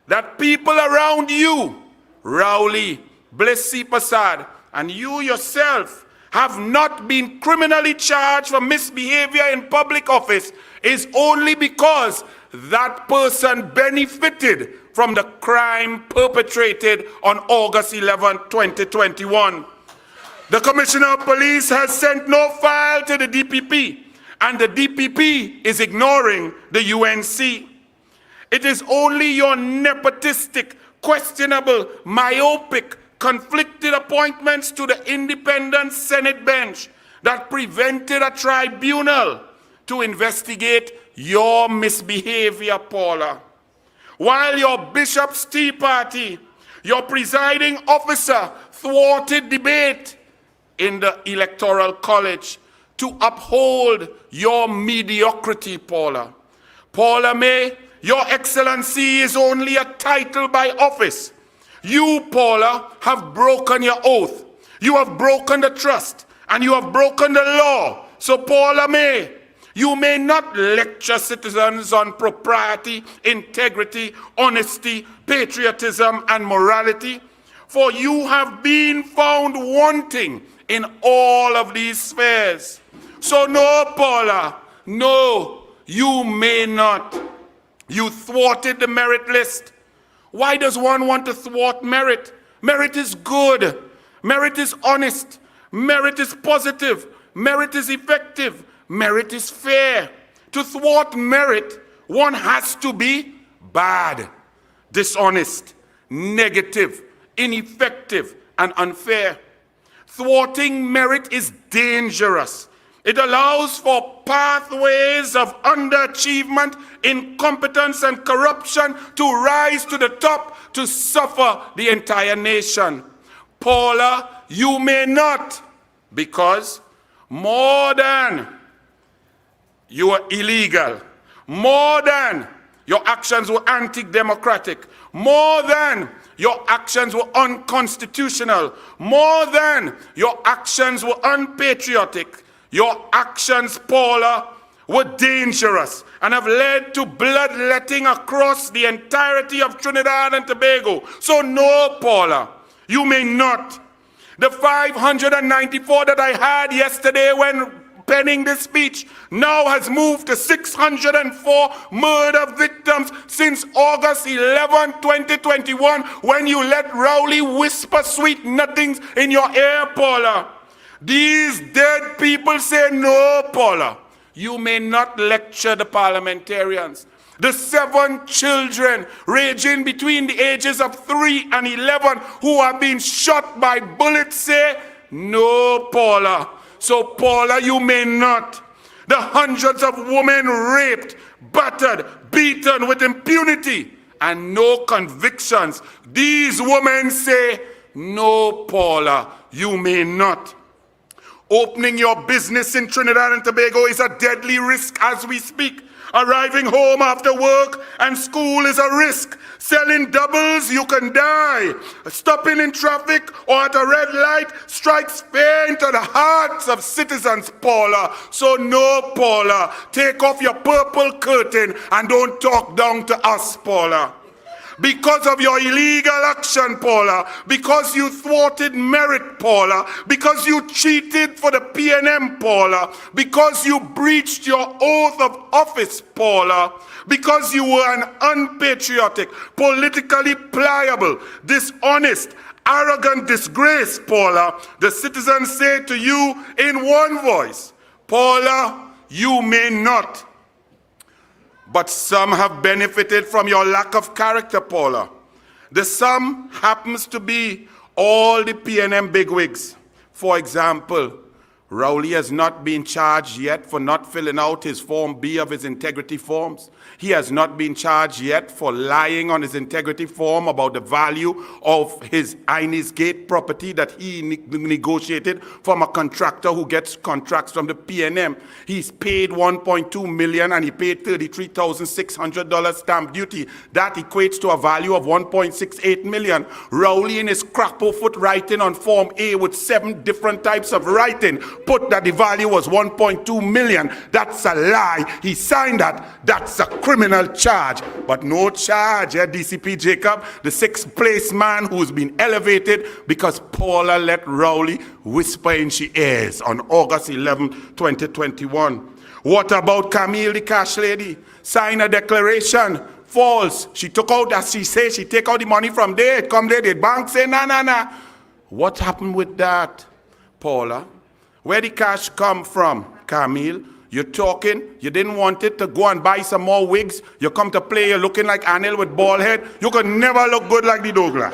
F: that people around you, Rowley, Blessy Prasad, and you yourself have not been criminally charged for misbehavior in public office is only because that person benefited from the crime perpetrated on August 11, 2021. The Commissioner of Police has sent no file to the DPP, and the DPP is ignoring the UNC. It is only your nepotistic, questionable, myopic, conflicted appointments to the independent Senate bench that prevented a tribunal to investigate your misbehavior, Paula. While your bishop's tea party, your presiding officer thwarted debate in the Electoral College to uphold your mediocrity, Paula. Paula May, your excellency is only a title by office. You, Paula, have broken your oath. You have broken the trust, and you have broken the law. So, Paula May, you may not lecture citizens on propriety, integrity, honesty, patriotism, and morality, for you have been found wanting in all of these spheres. So no, Paula, no, you may not. You thwarted the merit list. Why does one want to thwart merit? Merit is good. Merit is honest. Merit is positive. Merit is effective. Merit is fair. To thwart merit, one has to be bad, dishonest, negative, ineffective, and unfair. Thwarting merit is dangerous. It allows for pathways of underachievement, incompetence, and corruption to rise to the top to suffer the entire nation. Paula, you may not, because more than you were illegal, more than your actions were anti-democratic, more than your actions were unconstitutional, more than your actions were unpatriotic, your actions, Paula, were dangerous and have led to bloodletting across the entirety of Trinidad and Tobago. So no, Paula, you may not. The 594 that I had yesterday when penning this speech now has moved to 604 murder victims since August 11, 2021, when you let Rowley whisper sweet nothings in your ear, Paula. These dead people say, no, Paula, you may not lecture the parliamentarians. The 7 children ranging between the ages of 3 and 11 who have been shot by bullets say, no, Paula. So, Paula, you may not. The hundreds of women raped, battered, beaten with impunity and no convictions. These women say, no, Paula, you may not. Opening your business in Trinidad and Tobago is a deadly risk as we speak. Arriving home after work and school is a risk. Selling doubles, you can die. Stopping in traffic or at a red light strikes fear into the hearts of citizens, Paula. So no, Paula, take off your purple curtain and don't talk down to us, Paula. Because of your illegal action, Paula, because you thwarted merit, Paula, because you cheated for the PNM, Paula, because you breached your oath of office, Paula, because you were an unpatriotic, politically pliable, dishonest, arrogant disgrace, Paula, the citizens say to you in one voice, Paula, you may not. But some have benefited from your lack of character, Paula. The sum happens to be all the PNM bigwigs. For example, Rowley has not been charged yet for not filling out his Form B of his integrity forms. He has not been charged yet for lying on his integrity form about the value of his Inez Gate property that he negotiated from a contractor who gets contracts from the PNM. He's paid $1.2 million and he paid $33,600 stamp duty. That equates to a value of $1.68 million. Rowley in his crapo foot writing on Form A with 7 different types of writing put that the value was $1.2 million. That's a lie. He signed that. That's a criminal charge, but no charge, DCP Jacob, the 6th place man who's been elevated because Paula let Rowley whisper in she ears on August 11, 2021. What about Camille, the cash lady? Sign a declaration. False. She took out, as she says, she take out the money from there. It come there, the bank say, nah. What happened with that, Paula? Where the cash come from, Camille? You're talking, you didn't want it to go and buy some more wigs. You come to play, you're looking like Anil with bald head. You could never look good like the Douglas.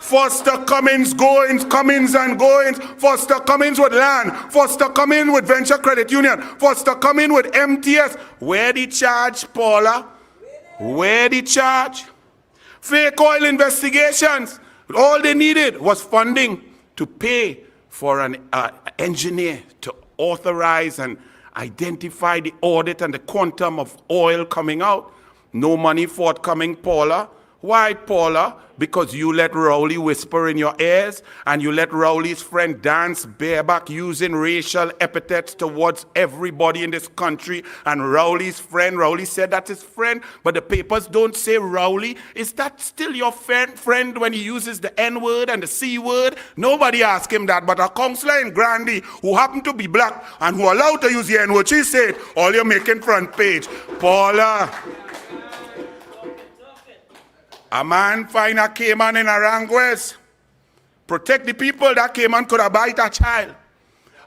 F: Foster Cummins and goings. Foster Cummins with land. Foster Cummins with Venture Credit Union. Foster Cummins with MTS. Where the charge, Paula? Where the charge? Fake oil investigations. All they needed was funding to pay for an engineer to authorize and identify the audit and the quantum of oil coming out. No money forthcoming, Paula. Why, Paula? Because you let Rowley whisper in your ears, and you let Rowley's friend dance bareback using racial epithets towards everybody in this country. And Rowley's friend, Rowley said that's his friend, but the papers don't say Rowley. Is that still your friend when he uses the N-word and the C-word? Nobody asked him that, but a counselor in Grandy who happened to be black and who allowed to use the N-word, she said, all you're making front page. Paula. A man find a Cayman in Aranguez. Protect the people. That Cayman could have bite a child.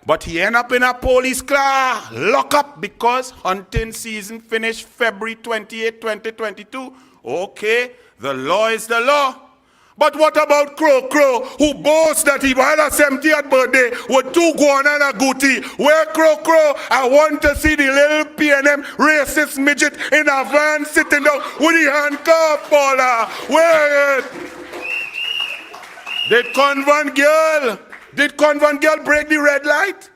F: But he end up in a police car, lock up because hunting season finished February 28, 2022. Okay, the law is the law. But what about Crow, who boasts that he had a 70th birthday with 2 guana and a goatee? Where Crow? I want to see the little PNM racist midget in a van sitting down with the handcuff, Paula. Where? Did Convan girl break the red light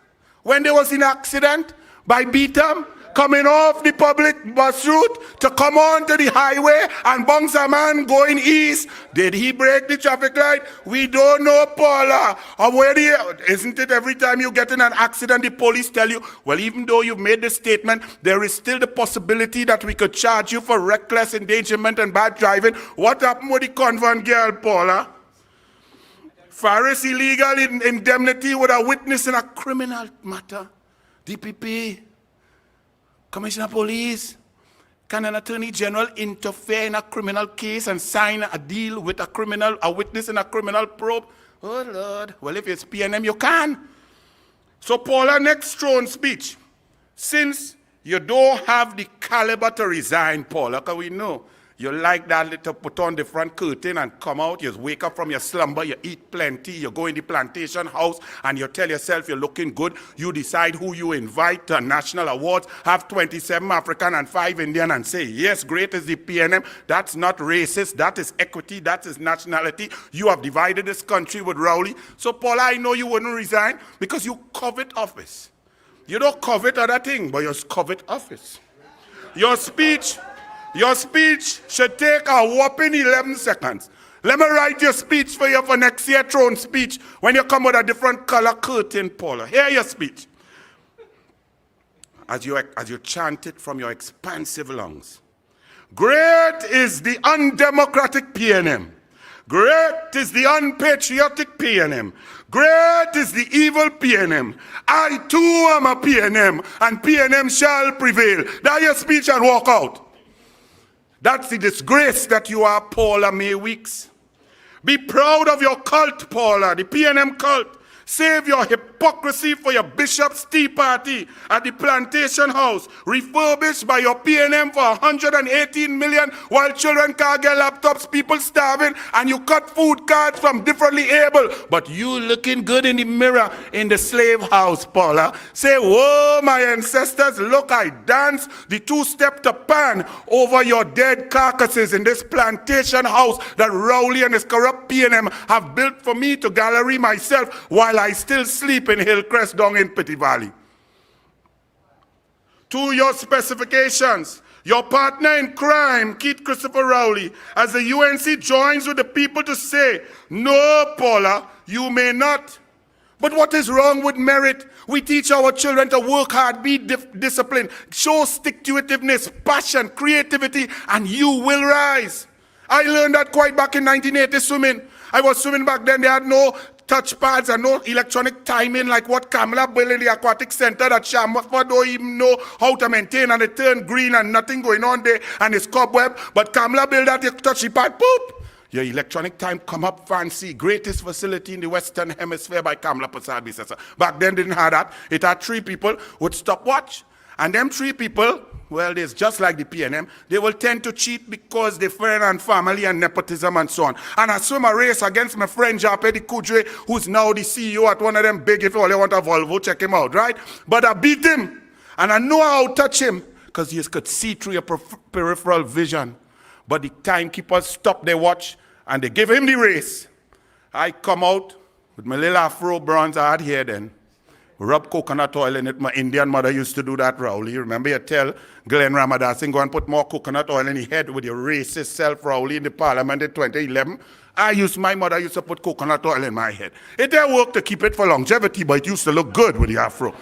F: when there was an accident by Beatham? Coming off the public bus route to come on to the highway and bounce a man going east. Did he break the traffic light? We don't know, Paula. Or isn't it every time you get in an accident, the police tell you, well, even though you've made the statement, there is still the possibility that we could charge you for reckless endangerment and bad driving. What happened with the Convan girl, Paula? Faris illegal indemnity with a witness in a criminal matter. DPP. Commissioner of Police, can an Attorney General interfere in a criminal case and sign a deal with a witness in a criminal probe? Oh, Lord. Well, if it's PNM, you can. So, Paula, next throne speech. Since you don't have the caliber to resign, Paula, because we know you like that little put on the front curtain and come out, you wake up from your slumber, you eat plenty, you go in the plantation house and you tell yourself you're looking good. You decide who you invite to national awards, have 27 African and 5 Indian and say, yes, great is the PNM. That's not racist, that is equity, that is nationality. You have divided this country with Rowley. So Paula, I know you wouldn't resign because you covet office. You don't covet other things, but you covet office. Your speech should take a whopping 11 seconds. Let me write your speech for you for next year throne speech when you come with a different color curtain, Paula. Hear your speech. As you chant it from your expansive lungs. Great is the undemocratic PNM. Great is the unpatriotic PNM. Great is the evil PNM. I too am a PNM, and PNM shall prevail. That's your speech and walk out. That's the disgrace that you are, Paula May Weeks. Be proud of your cult, Paula, the PNM cult. Save your hypocrisy for your bishop's tea party at the Plantation House, refurbished by your PNM for 118 million while children can't get laptops, people starving, and you cut food cards from differently able. But you looking good in the mirror in the slave house, Paula. Say, whoa, my ancestors, look, I dance the 2-step to pan over your dead carcasses in this Plantation House that Rowley and his corrupt PNM have built for me to gallery myself while I still sleep in Hillcrest down in Pity Valley. To your specifications, your partner in crime, Keith Christopher Rowley, as the UNC joins with the people to say, no, Paula, you may not. But what is wrong with merit? We teach our children to work hard, be disciplined, show stick-to-itiveness, passion, creativity, and you will rise. I learned that quite back in 1980 swimming. I was swimming back then, they had no touch pads and no electronic timing like what Kamala built in the aquatic center that Shamford don't even know how to maintain, and it turned green and nothing going on there and it's cobweb. But Kamala built that, you touch the pad, boop, your electronic time come up fancy. Greatest facility in the Western Hemisphere by Kamala Prasad Bisasa. Back then didn't have that. It had 3 people with stopwatch, and them 3 people well, it's just like the PNM. They will tend to cheat because they're friend and family and nepotism and so on. And I swim a race against my friend Japedi Kudre, who's now the CEO at one of them big, if you only want a Volvo, check him out, right? But I beat him, and I know how to touch him, because you could see through your peripheral vision. But the timekeepers stopped their watch, and they gave him the race. I come out with my little afro bronze I had here then. Rub coconut oil in it. My Indian mother used to do that, Rowley. Remember you tell Glenn Ramadas, go and put more coconut oil in his head with your racist self, Rowley, in the parliament in 2011. My mother used to put coconut oil in my head. It didn't work to keep it for longevity, but it used to look good with the afro.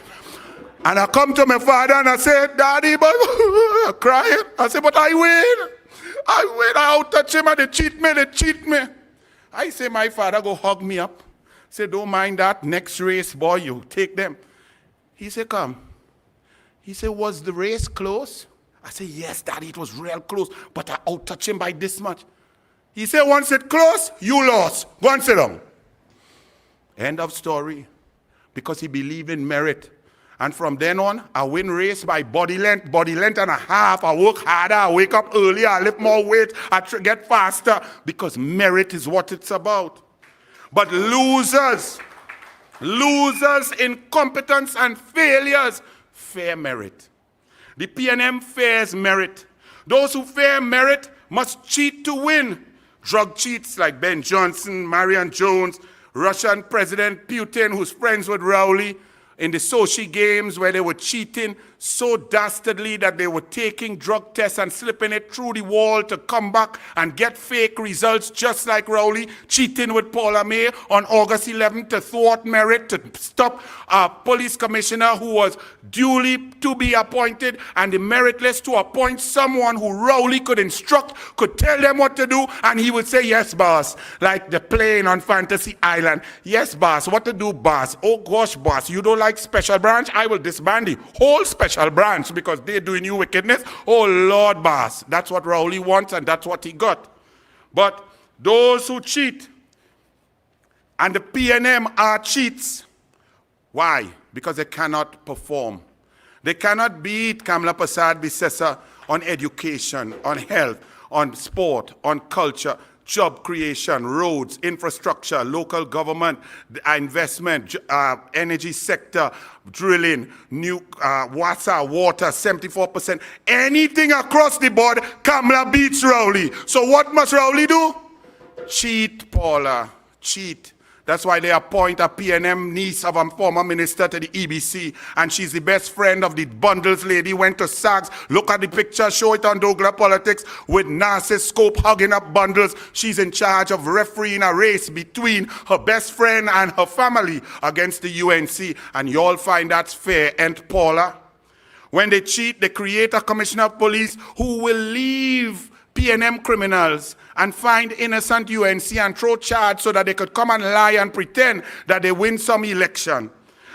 F: And I come to my father and I say, Daddy, but I'm crying. I say, but I win. I out-touch him and they cheat me. I say, my father, go hug me up. Say, don't mind that. Next race, boy, you take them. He said, come. He said, was the race close? I said, yes, Daddy, it was real close, but I out-touched him by this much. He said, once it close, you lost. Go and sit down. End of story. Because he believed in merit. And from then on, I win race by body length and a half. I work harder, I wake up earlier, I lift more weight, I get faster, because merit is what it's about. But losers, incompetence and failures, fear merit. The PNM fears merit. Those who fear merit must cheat to win. Drug cheats like Ben Johnson, Marion Jones, Russian President Putin, who's friends with Rowley, in the Sochi games where they were cheating so dastardly that they were taking drug tests and slipping it through the wall to come back and get fake results, just like Rowley cheating with Paula May on August 11th to thwart merit, to stop a police commissioner who was duly to be appointed, and the meritless to appoint someone who Rowley could instruct, could tell them what to do, and he would say, yes, boss, like the plane on Fantasy Island. Yes, boss, what to do, boss? Oh, gosh, boss, you don't like special branch? I will disband the whole special branch because they're doing you wickedness. Oh, Lord, boss. That's what Rowley wants, and that's what he got. But those who cheat, and the PNM are cheats. Why? Because they cannot perform. They cannot beat Kamla Persad-Bissessar on education, on health, on sport, on culture, job creation, roads, infrastructure, local government, investment, energy sector, drilling, new water, 74%, anything across the board, Kamla beats Rowley. So what must Rowley do? Cheat, Paula, cheat. That's why they appoint a PNM niece of a former minister to the EBC, and she's the best friend of the bundles lady, went to SAGS. Look at the picture, show it on Douglas Politics, with Narcissus Scope hugging up bundles. She's in charge of refereeing a race between her best friend and her family against the UNC, and you all find that's fair, and Paula? When they cheat, they create a commissioner of police who will leave PNM criminals and find innocent UNC and throw charge so that they could come and lie and pretend that they win some election.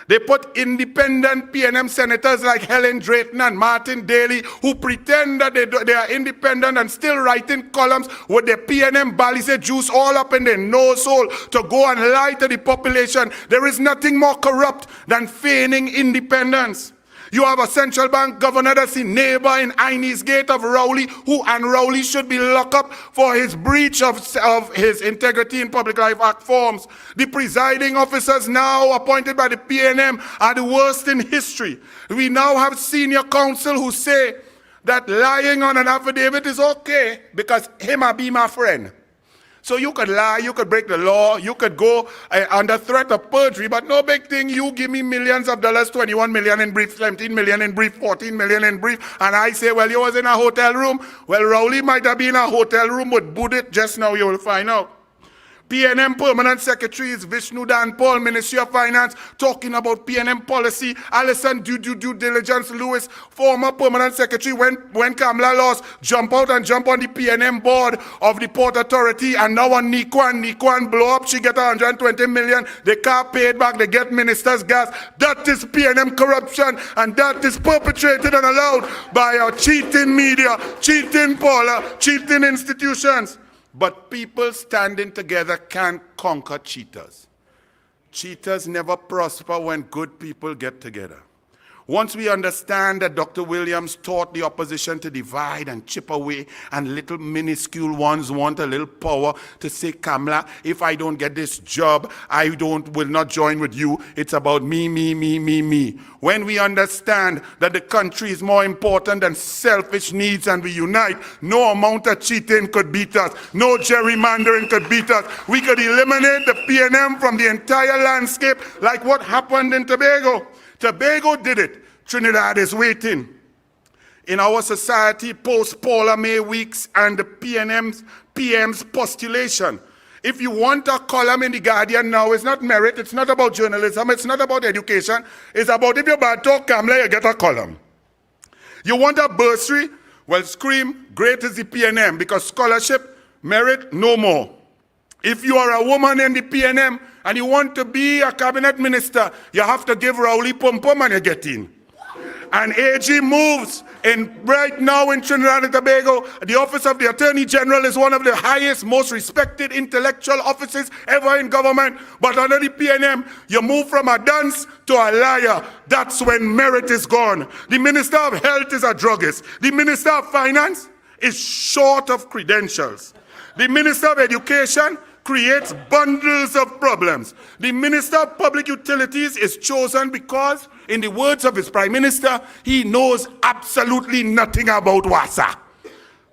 F: They put independent PNM senators like Helen Drayton and Martin Daly who pretend that they are independent and still writing columns with their PNM Balisé juice all up in their nose hole to go and lie to the population. There is nothing more corrupt than feigning independence. You have a central bank governor that's the neighbor in Inez Gate of Rowley, and Rowley should be locked up for his breach of his Integrity in Public Life Act forms. The presiding officers now appointed by the PNM are the worst in history. We now have senior counsel who say that lying on an affidavit is okay because him a be my friend. So you could lie, you could break the law, you could go under threat of perjury, but no big thing, you give me millions of dollars, 21 million in brief, 17 million in brief, 14 million in brief, and I say, well, you was in a hotel room. Well, Rowley might have been in a hotel room with Budit, just now you will find out. PNM Permanent Secretary is Vishnu Dan Paul, Ministry of Finance, talking about PNM policy. Alison due diligence Lewis, former Permanent Secretary, when Kamla lost, jump out and jump on the PNM board of the Port Authority, and now on Nikwan blow up, she get 120 million, they can't pay it back, they get minister's gas. That is PNM corruption, and that is perpetrated and allowed by our cheating media, cheating Paula, cheating institutions. But people standing together can't conquer cheaters. Cheaters never prosper when good people get together. Once we understand that Dr. Williams taught the opposition to divide and chip away, and little minuscule ones want a little power to say, Kamla, if I don't get this job, will not join with you. It's about me, me, me, me, me. When we understand that the country is more important than selfish needs and we unite, no amount of cheating could beat us. No gerrymandering could beat us. We could eliminate the PNM from the entire landscape like what happened in Tobago. Tobago did it. Trinidad is waiting. In our society, post-Paula May weeks and the PM's postulation. If you want a column in The Guardian now, it's not merit, it's not about journalism, it's not about education. It's about if you're bad talk, Kamla, you get a column. You want a bursary? Well, scream, great is the PNM, because scholarship, merit, no more. If you are a woman in the PNM and you want to be a cabinet minister, you have to give Rowley Pum Pum and you get in. And AG moves right now in Trinidad and Tobago. The office of the Attorney General is one of the highest, most respected intellectual offices ever in government. But under the PNM, you move from a dunce to a liar. That's when merit is gone. The Minister of Health is a druggist. The Minister of Finance is short of credentials. The Minister of Education creates bundles of problems. The Minister of Public Utilities is chosen because, in the words of his Prime Minister, he knows absolutely nothing about WASA.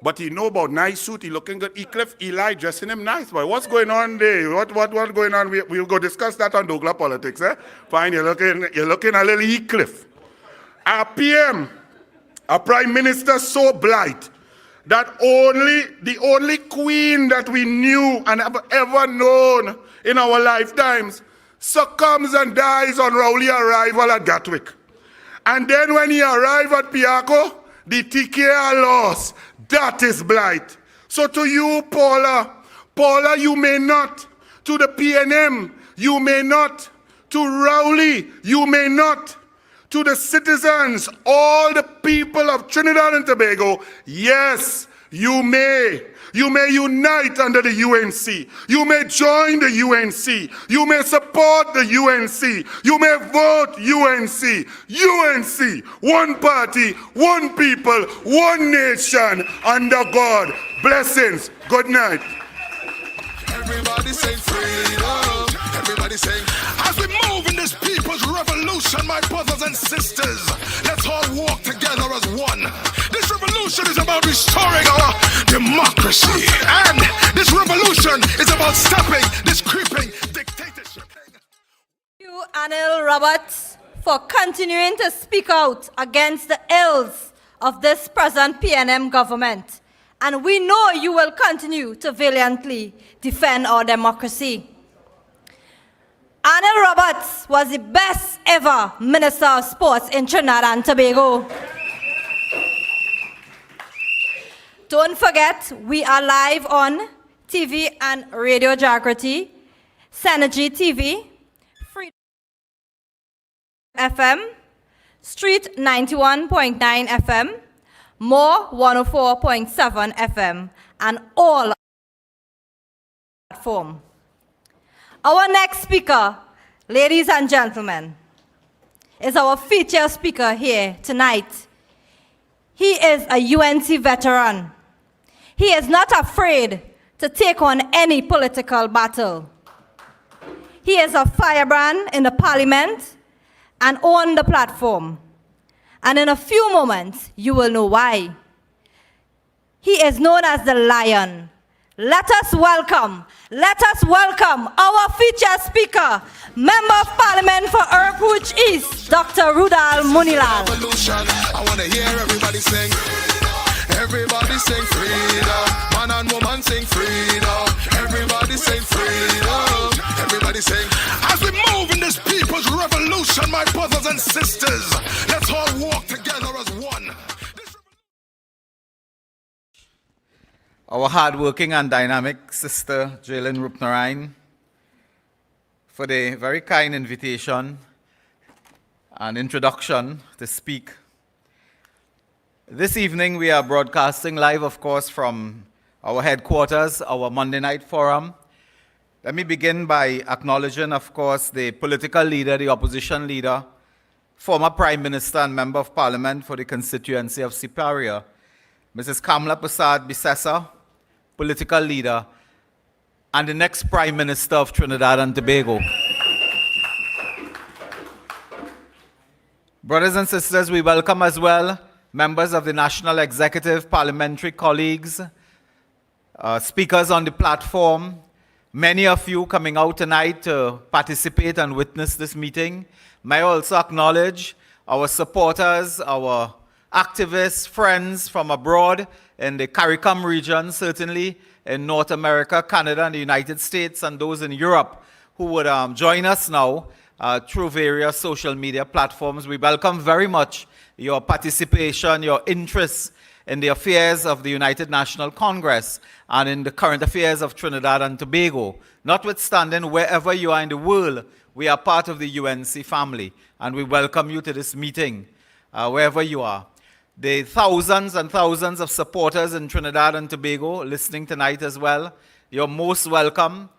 F: But he know about nice suit, he looking good. Ecliffe, Eli dressing him nice, boy. What's going on there? What going on? We'll go discuss that on Douglas Politics, eh? Fine, you're looking a little Ecliffe. Our PM, a Prime Minister so blight, that the only queen that we knew and have ever known in our lifetimes succumbs and dies on Rowley arrival at Gatwick. And then when he arrived at Piaco, the TKR lost. That is blight. So to you, Paula, you may not. To the PNM, you may not. To Rowley, you may not. To the citizens, all the people of Trinidad and Tobago, yes, you may. You may unite under the UNC. You may join the UNC. You may support the UNC. You may vote UNC. UNC, one party, one people, one nation, under God. Blessings. Good night.
B: Everybody sing freedom. Everybody sing. As we move in this people's revolution, my brothers and sisters, let's all walk together as one. This revolution is about restoring our democracy. And this revolution is about stopping this creeping dictatorship.
C: Thank you, Anil Roberts, for continuing to speak out against the ills of this present PNM government. And we know you will continue to valiantly defend our democracy. Anil Roberts was the best ever Minister of Sports in Trinidad and Tobago. Don't forget, we are live on TV and Radio Jagrati, Synergy TV, Freedom FM, Street 91.9 FM, More 104.7 FM, and all platforms. Our next speaker, ladies and gentlemen, is our featured speaker here tonight. He is a UNC veteran. He is not afraid to take on any political battle. He is a firebrand in the parliament and on the platform. And in a few moments, you will know why. He is known as the Lion. Let us welcome our featured speaker, Member of Parliament for Erpooch East, Dr. Rudal Munilal.
B: I want to hear everybody sing. Everybody sing freedom. Man and woman sing freedom. Everybody sing freedom. Everybody sing. As we move in this people's revolution, my brothers and sisters, let's all walk together as one.
G: Our hardworking and dynamic sister, Jalen Rupnarine, for the very kind invitation and introduction to speak. This evening, we are broadcasting live, of course, from our headquarters, our Monday night forum. Let me begin by acknowledging, of course, the political leader, the opposition leader former Prime Minister and Member of Parliament for the constituency of Siparia, Mrs. Kamla Prasad Bisesa, political leader, and the next Prime Minister of Trinidad and Tobago. Brothers and sisters, we welcome as well members of the National Executive, parliamentary colleagues, speakers on the platform, many of you coming out tonight to participate and witness this meeting. May I also acknowledge our supporters, our activists, friends from abroad in the CARICOM region, certainly in North America, Canada, and the United States, and those in Europe who would join us now through various social media platforms. We welcome very much your participation, your interest in the affairs of the United National Congress and in the current affairs of Trinidad and Tobago. Notwithstanding, wherever you are in the world, we are part of the UNC family, and we welcome you to this meeting, wherever you are. The thousands and thousands of supporters in Trinidad and Tobago listening tonight as well, you're most welcome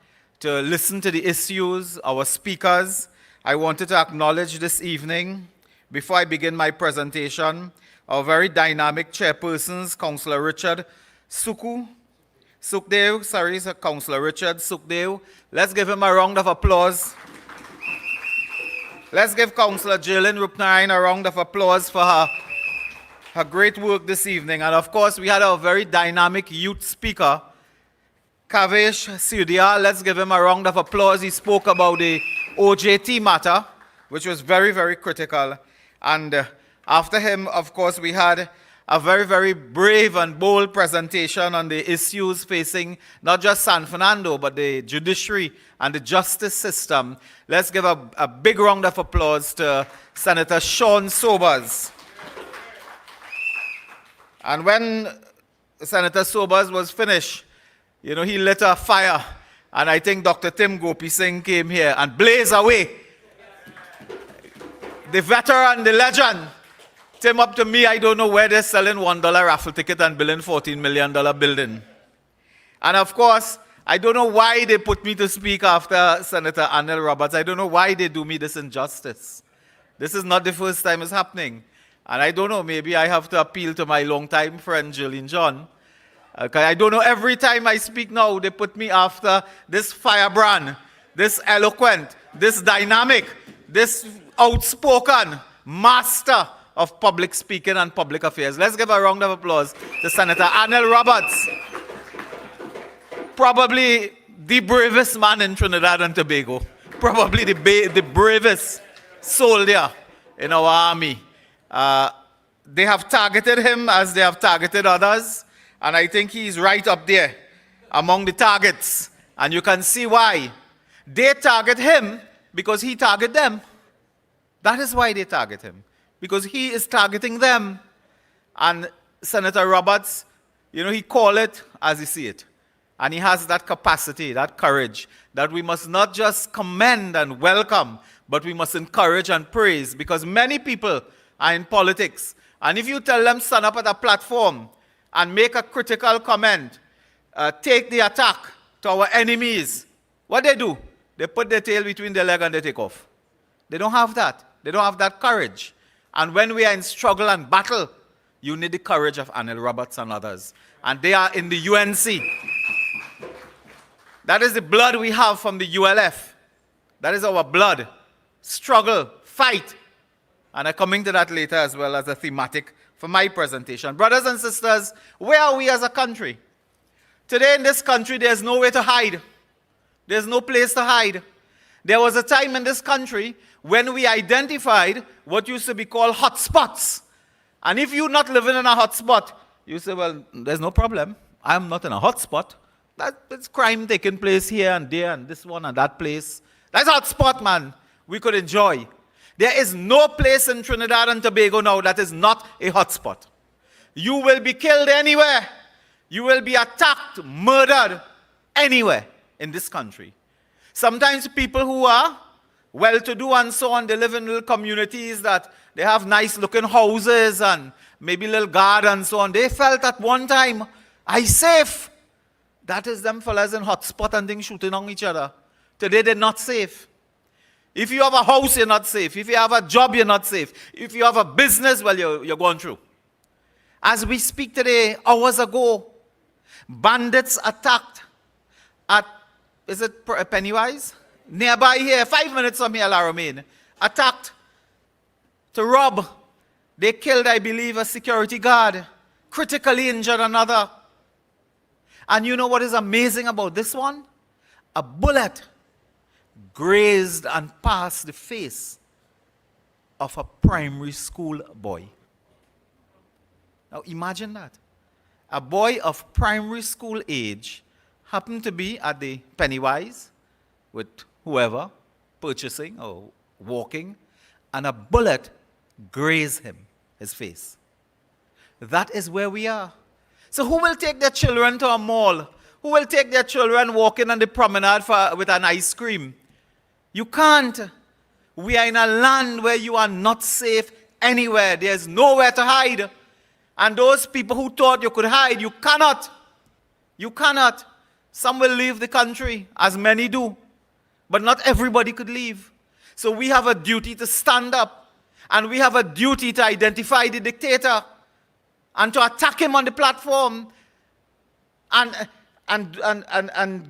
G: to listen to the issues, our speakers. I wanted to acknowledge this evening, before I begin my presentation, our very dynamic chairpersons, Councillor Richard Sukdev. Councillor Richard Sukdev. Let's give him a round of applause. Let's give Councillor Jalen Rupnarain a round of applause for her great work this evening. And of course, we had a very dynamic youth speaker, Kavesh Siudia. Let's give him a round of applause. He spoke about the OJT matter, which was very, very critical. And after him, of course, we had a very, very brave and bold presentation on the issues facing not just San Fernando, but the judiciary and the justice system. Let's give a big round of applause to Senator Sean Sobers. And when Senator Sobers was finished, you know, he lit a fire. And I think Dr. Tim Gopi Singh came here and blazed away. The veteran, the legend, Tim, up to me, I don't know where they're selling $1 raffle ticket and building $14 million building. And of course, I don't know why they put me to speak after Senator Anil Roberts. I don't know why they do me this injustice. This is not the first time it's happening. And I don't know, maybe I have to appeal to my longtime friend, Jillian John. I don't know, every time I speak now, they put me after this firebrand, this eloquent, this dynamic, this outspoken master of public speaking and public affairs. Let's give a round of applause to Senator Anil Roberts. Probably the bravest man in Trinidad and Tobago. Probably the bravest soldier in our army. They have targeted him as they have targeted others. And I think he's right up there among the targets. And you can see why. They target him because he target them. That is why they target him. Because he is targeting them. And Senator Roberts, you know, he call it as he see it. And he has that capacity, that courage, that we must not just commend and welcome, but we must encourage and praise. Because many people are in politics. And if you tell them, stand up at a platform and make a critical comment, take the attack to our enemies, what they do? They put their tail between their legs and they take off. They don't have that. They don't have that courage. And when we are in struggle and battle, you need the courage of Anil Roberts and others. And they are in the UNC. That is the blood we have from the ULF. That is our blood. Struggle, fight. And I'm coming to that later as well as a thematic for my presentation. Brothers and sisters, where are we as a country? Today in this country, there's nowhere to hide. There's no place to hide. There was a time in this country when we identified what used to be called hotspots. And if you're not living in a hotspot, you say, well, there's no problem. I'm not in a hotspot. That's crime taking place here and there and this one and that place. That's a hotspot, man. We could enjoy. There is no place in Trinidad and Tobago now that is not a hotspot. You will be killed anywhere. You will be attacked, murdered anywhere in this country. Sometimes people who are well-to-do and so on, they live in little communities that they have nice-looking houses and maybe little garden and so on. They felt at one time, I safe. That is them fellas in hotspot and things shooting on each other. Today they're not safe. If you have a house, you're not safe. If you have a job, you're not safe. If you have a business, well, you're going through. As we speak today, hours ago, bandits attacked at, is it Pennywise? Nearby here, 5 minutes from here, La Romaine. Attacked to rob. They killed, I believe, a security guard. Critically injured another. And you know what is amazing about this one? A bullet grazed and passed the face of a primary school boy. Now imagine that. A boy of primary school age happened to be at the Pennywise with whoever purchasing or walking, and a bullet grazed him, his face. That is where we are. So who will take their children to a mall? Who will take their children walking on the promenade with an ice cream? You can't. We are in a land where you are not safe anywhere. There's nowhere to hide. And those people who thought you could hide, you cannot. You cannot. Some will leave the country, as many do. But not everybody could leave. So we have a duty to stand up. And we have a duty to identify the dictator and to attack him on the platform and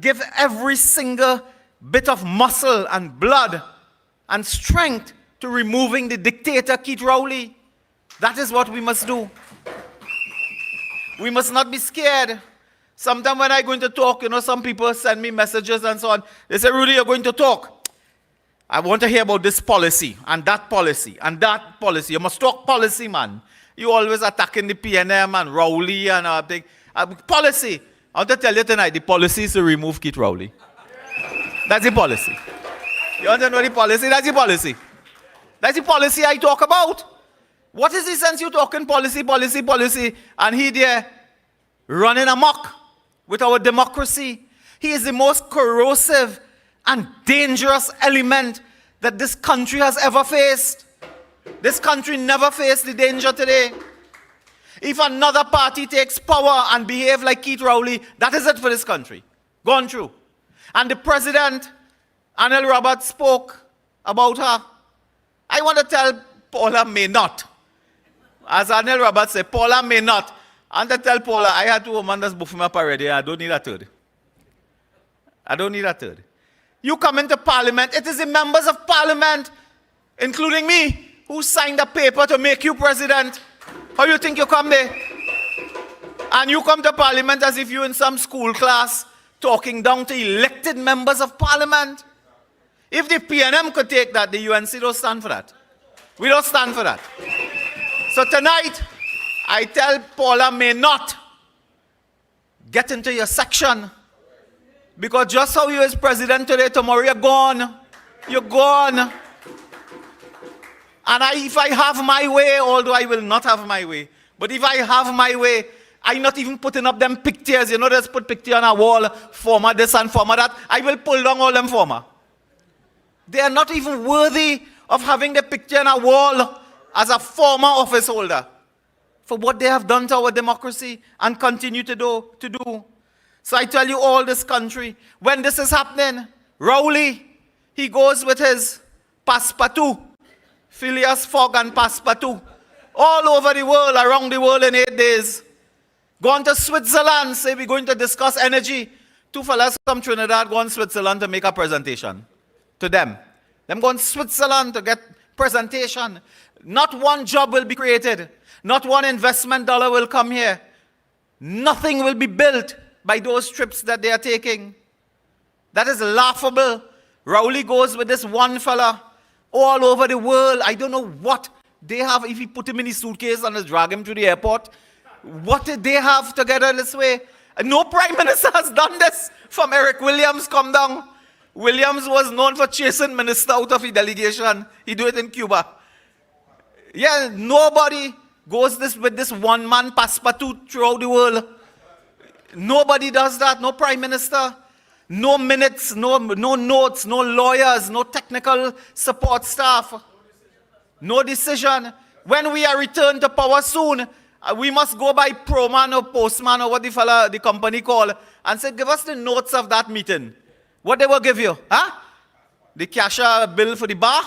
G: give every single bit of muscle and blood and strength to removing the dictator, Keith Rowley. That is what we must do. We must not be scared. Sometimes when I'm going to talk, some people send me messages and so on. They say, Rudy, you're going to talk. I want to hear about this policy and that policy and that policy. You must talk policy, man. You always attacking the PNM and Rowley and everything. Policy. I want to tell you tonight, the policy is to remove Keith Rowley. That's the policy. You want to know the policy? That's the policy. That's the policy I talk about. What is the sense you talking policy, and he there running amok with our democracy? He is the most corrosive and dangerous element that this country has ever faced. This country never faced the danger today. If another party takes power and behave like Keith Rowley, that is it for this country. Gone through. And the president, Anil Roberts, spoke about her. I want to tell Paula may not. As Anil Roberts said, Paula may not. And to tell Paula, I had 2 women that's buffing up already. I don't need a third. I don't need a third. You come into parliament, it is the members of parliament, including me, who signed a paper to make you president. How do you think you come there? And you come to parliament as if you're in some school class talking down to elected members of parliament. If the PNM could take that, the UNC don't stand for that. We don't stand for that. So tonight, I tell Paula may not get into your section, because just how you is president today, tomorrow you're gone. You're gone. And if I have my way, although I will not have my way, but if I have my way, I'm not even putting up them pictures. Just put picture on a wall, former this and former that. I will pull down all them former. They are not even worthy of having the picture on a wall as a former office holder for what they have done to our democracy and continue to do. So I tell you all, this country, when this is happening, Rowley, he goes with his Passepartout, Phileas Fogg and Passepartout, all over the world, around the world in 8 days. Going to Switzerland, say we're going to discuss energy. 2 fellas from Trinidad going to Switzerland to make a presentation to them. Them going to Switzerland to get presentation. Not one job will be created. Not one investment dollar will come here. Nothing will be built by those trips that they are taking. That is laughable. Rowley goes with this one fella all over the world. I don't know what they have. If you put him in his suitcase and just drag him to the airport, what did they have together this way? No prime minister has done this from Eric Williams come down. Williams was known for chasing minister out of the delegation. He do it in Cuba. Yeah, nobody goes with this one-man Passepartout throughout the world. Nobody does that. No prime minister. No minutes, no notes, no lawyers, no technical support staff. No decision. When we are returned to power soon, we must go by proman or postman or what the company call and say, give us the notes of that meeting. What they will give you? Huh? the cashier bill for the bar,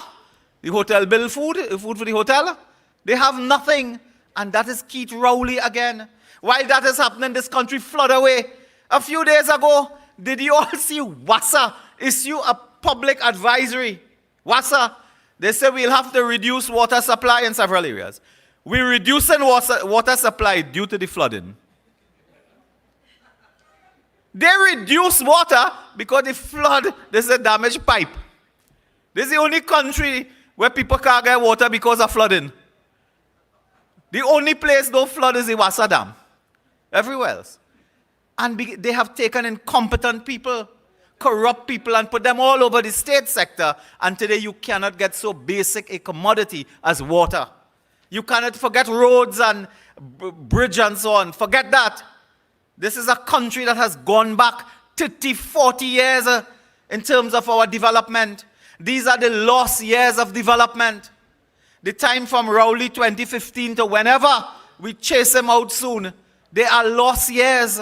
G: the hotel bill food for the hotel. They have nothing. And that is Keith Rowley again. While that is happening, this country flood away. A few days ago, did you all see WASA issue a public advisory? WASA, they say we'll have to reduce water supply in several areas. We're reducing water supply due to the flooding. They reduce water because the flood, there's a damaged pipe. This is the only country where people can't get water because of flooding. The only place no flood is the Wassa Dam. Everywhere else. And they have taken incompetent people, corrupt people, and put them all over the state sector. And today you cannot get so basic a commodity as water. You cannot forget roads and bridge and so on. Forget that. This is a country that has gone back 30, 40 years in terms of our development. These are the lost years of development. The time from Rowley 2015 to whenever we chase him out soon, they are lost years.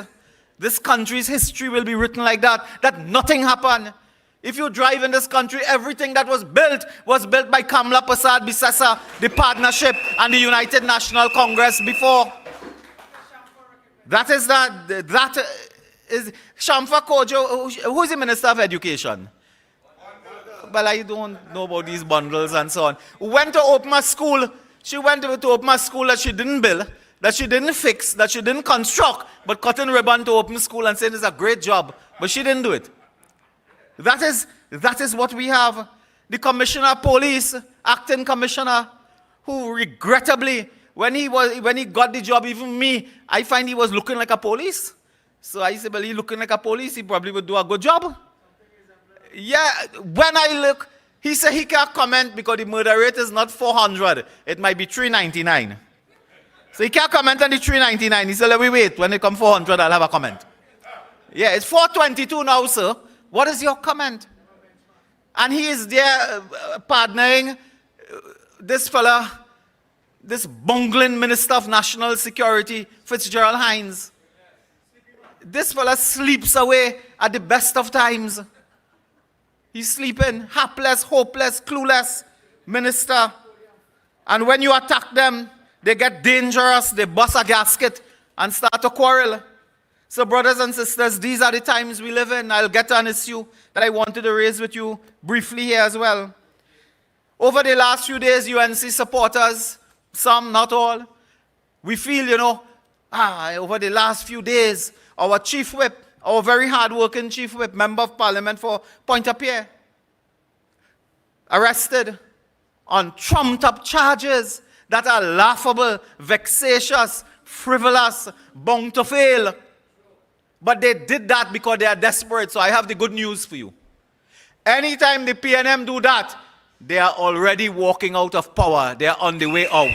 G: This country's history will be written like that nothing happened. If you drive in this country, everything that was built by Kamla Prasad Bisesa, the partnership, and the United National Congress before. That is Shamfa Kojo, who is the Minister of Education? Well, I don't know about these bundles and so on. Went to open a school. She went to open a school that she didn't build, that she didn't fix, that she didn't construct, but cutting ribbon to open school and saying it's a great job. But she didn't do it. That is what we have. The commissioner of police, acting commissioner, who regrettably, when he got the job, even me, I find he was looking like a police. So I said, well, he looking like a police, he probably would do a good job. Yeah, when I look, he said he can't comment because the murder rate is not 400. It might be 399. So he can't comment on the 399. He said, let me wait. When it comes 400, I'll have a comment. Yeah, it's 422 now, sir. What is your comment? And he is there partnering this fella, this bungling Minister of National Security, Fitzgerald Hines. This fella sleeps away at the best of times. He's sleeping, hapless, hopeless, clueless minister. And when you attack them, they get dangerous, they bust a gasket and start to quarrel. So brothers and sisters, these are the times we live in. I'll get to an issue that I wanted to raise with you briefly here as well. Over the last few days, UNC supporters, some, not all, we feel, over the last few days, our chief whip, our very hard-working chief whip, member of parliament for Pointe-à-Pierre, arrested on trumped-up charges that are laughable, vexatious, frivolous, bound to fail. But they did that because they are desperate, so I have the good news for you. Anytime the PNM do that, they are already walking out of power. They are on the way out.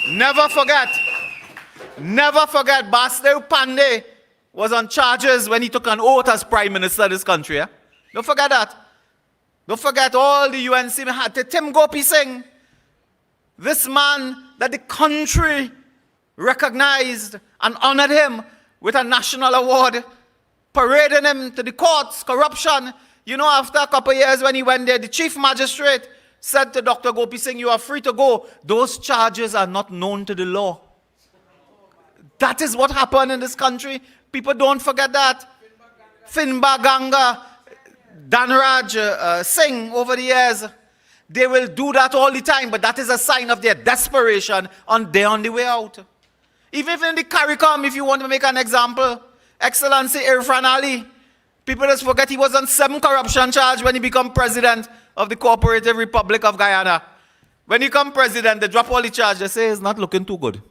G: Never forget, Basdev Pandey was on charges when he took an oath as Prime Minister of this country. Don't forget that. Don't forget all the UNC had. Tim Gopi Singh, this man that the country recognized and honored him with a national award, parading him to the courts, corruption. After a couple of years when he went there, the chief magistrate said to Dr. Gopi Singh, you are free to go. Those charges are not known to the law. That is what happened in this country. People don't forget that. Finbar Ganga, Dhanraj Singh over the years, they will do that all the time, but that is a sign of their desperation and they're on the way out. Even in the CARICOM, if you want to make an example, Excellency Irfan Ali, people just forget he was on 7 corruption charges when he became president of the Cooperative Republic of Guyana. When he become president, they drop all the charges. They say it's not looking too good.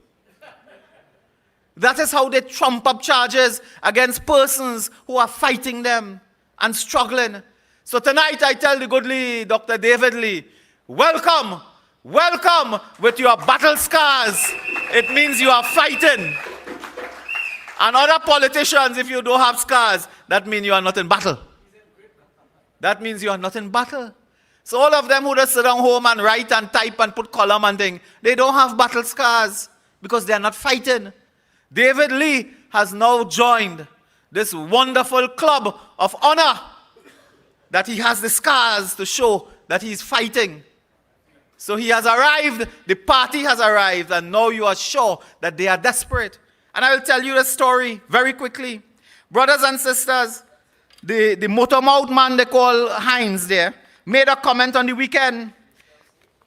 G: That is how they trump up charges against persons who are fighting them and struggling. So tonight I tell the goodly Dr. David Lee, welcome with your battle scars. It means you are fighting. And other politicians, if you don't have scars, that means you are not in battle. That means you are not in battle. So all of them who just sit down home and write and type and put column and thing, they don't have battle scars because they are not fighting. David Lee has now joined this wonderful club of honor. that he has the scars to show that he's fighting. So he has arrived, the party has arrived, and now you are sure that they are desperate. And I will tell you the story very quickly. Brothers and sisters, the motor mouth man they call Hines there made a comment on the weekend.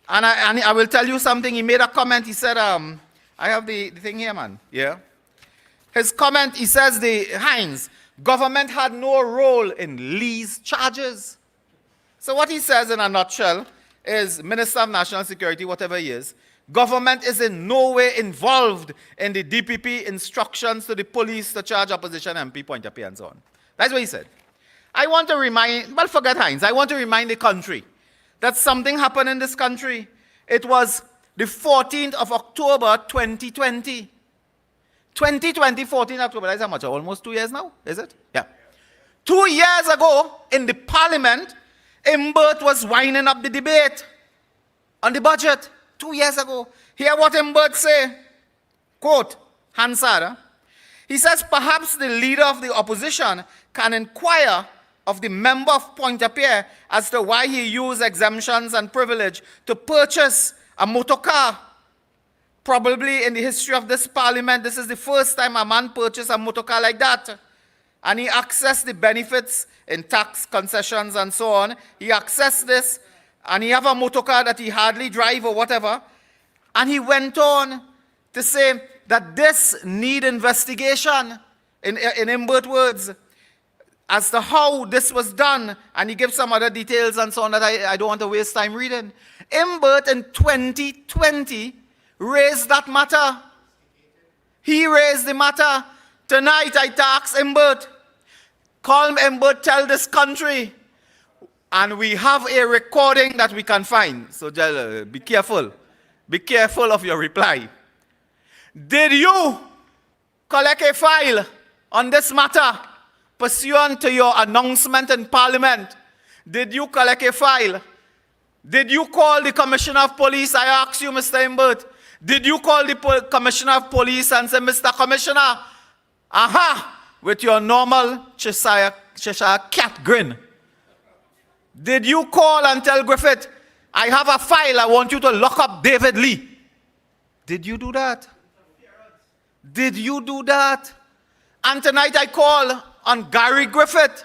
G: And I will tell you something. He made a comment. He said, I have the thing here, man. Yeah. His comment, he says, Hines, government had no role in Lee's charges. So what he says in a nutshell is, Minister of National Security, whatever he is, government is in no way involved in the DPP instructions to the police to charge opposition MP, Pointe-a-Pierre, and so on. That's what he said. I want to remind, well, forget Hines, I want to remind the country that something happened in this country. It was the 14th of October, 2020. 2020, 14th October, that's how much? Almost 2 years now, is it? Yeah. 2 years ago, in the parliament, Imbert was winding up the debate on the budget. 2 years ago. Hear what Imbert say. Quote, Hansard. He says, perhaps the leader of the opposition can inquire of the member of Pointe-a-Pierre as to why he used exemptions and privilege to purchase a motor car. Probably in the history of this parliament, this is the first time a man purchased a motor car like that. And he accessed the benefits in tax concessions and so on. He accessed this, and he have a motor car that he hardly drive or whatever. And he went on to say that this need investigation, in Imbert words, as to how this was done. And he gives some other details and so on that I don't want to waste time reading. Imbert in 2020 raised that matter. He raised the matter. Tonight I tax Imbert. Call Imbert, tell this country. And we have a recording that we can find. So be careful. Be careful of your reply. Did you collect a file on this matter pursuant to your announcement in Parliament? Did you collect a file? Did you call the Commissioner of Police? I ask you, Mr. Imbert. Did you call the Commissioner of Police and say, Mr. Commissioner, with your normal Cheshire cat grin? Did you call and tell Griffith, I have a file, I want you to lock up David Lee? Did you do that? Did you do that? And tonight I call on Gary Griffith.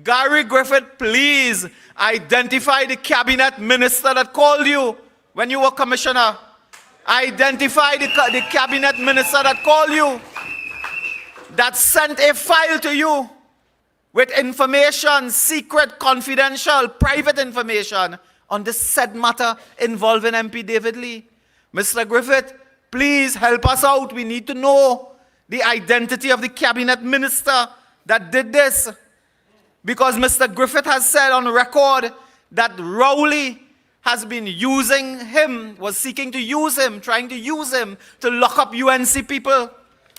G: Gary Griffith, please identify the cabinet minister that called you when you were commissioner. Identify the cabinet minister that called you, that sent a file to you with information, secret, confidential, private information on this said matter involving MP David Lee. Mr. Griffith, please help us out. We need to know the identity of the cabinet minister that did this. Because Mr. Griffith has said on record that Rowley has been using him, was seeking to use him, trying to use him to lock up UNC people.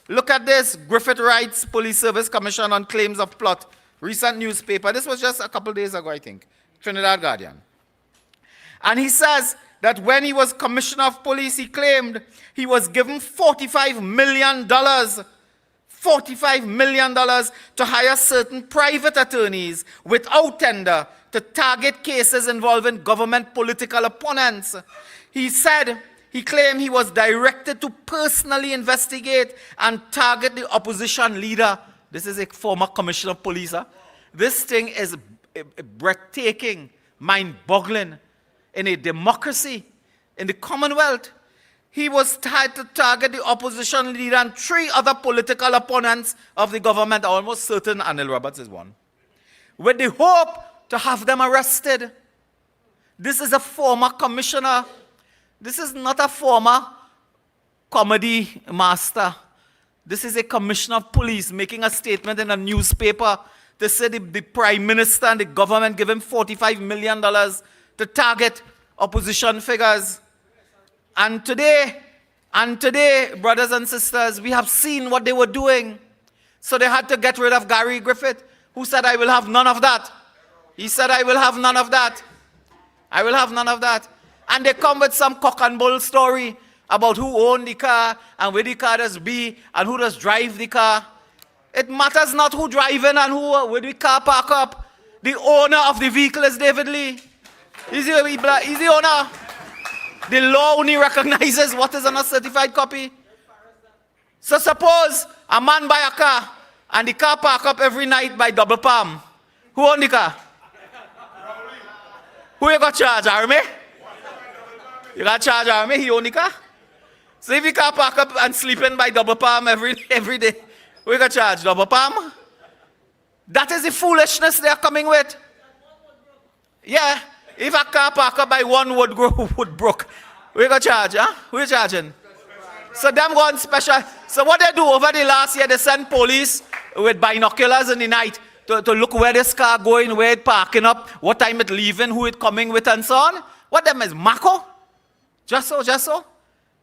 G: Look at this. Griffith writes, Police Service Commission on claims of plot. Recent newspaper. This was just a couple days ago, I think. Trinidad Guardian. And he says that when he was Commissioner of Police, he claimed he was given $45 million. $45 million to hire certain private attorneys without tender to target cases involving government political opponents. He said, he claimed he was directed to personally investigate and target the opposition leader. This is a former commissioner of police. This thing is breathtaking, mind-boggling. In a democracy, in the Commonwealth, he was tied to target the opposition leader and 3 other political opponents of the government. I'm almost certain Anil Roberts is one, with the hope to have them arrested. This is a former commissioner. This is not a former comedy master. This is a commissioner of police making a statement in a newspaper to say the prime minister and the government give him $45 million to target opposition figures. And today, brothers and sisters, we have seen what they were doing. So they had to get rid of Gary Griffith, who said, I will have none of that. He said, I will have none of that. I will have none of that. And they come with some cock and bull story about who owned the car and where the car does be and who does drive the car. It matters not who driving and who where the car park up. The owner of the vehicle is David Lee. He's the owner. The law only recognizes what is on a certified copy. So suppose a man buy a car and the car park up every night by double palm. Who own the car? Who you got charge, Army? You got charge, Army? He own the car? So if the car park up and sleeping by double palm every day, who you got charge, double palm? That is the foolishness they are coming with. Yeah, if a car park up by one wood brook, who you got charge, huh? Who you charging? So them go on special. So what they do over the last year, they send police with binoculars in the night to look where this car going, where it parking up, what time it leaving, who it coming with, and so on. What them is Mako? Just so.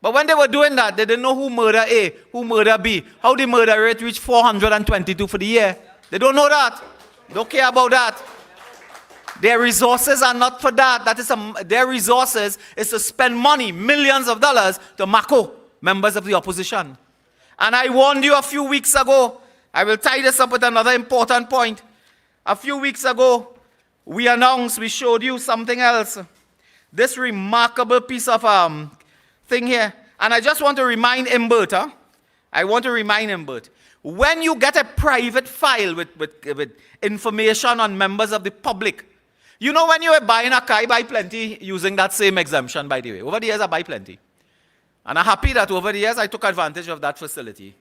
G: But when they were doing that, they didn't know who murder A, who murder B, how the murder rate reached 422 for the year. They don't know that. Don't care about that. Their resources are not for that. Their resources is to spend money, millions of dollars, to Mako members of the opposition. And I warned you a few weeks ago. I will tie this up with another important point. A few weeks ago, we showed you something else. This remarkable piece of thing here. And I just want to remind Imbert, when you get a private file with information on members of the public, you know when you are buying a car, I buy plenty using that same exemption, by the way. Over the years, I buy plenty. And I'm happy that over the years, I took advantage of that facility.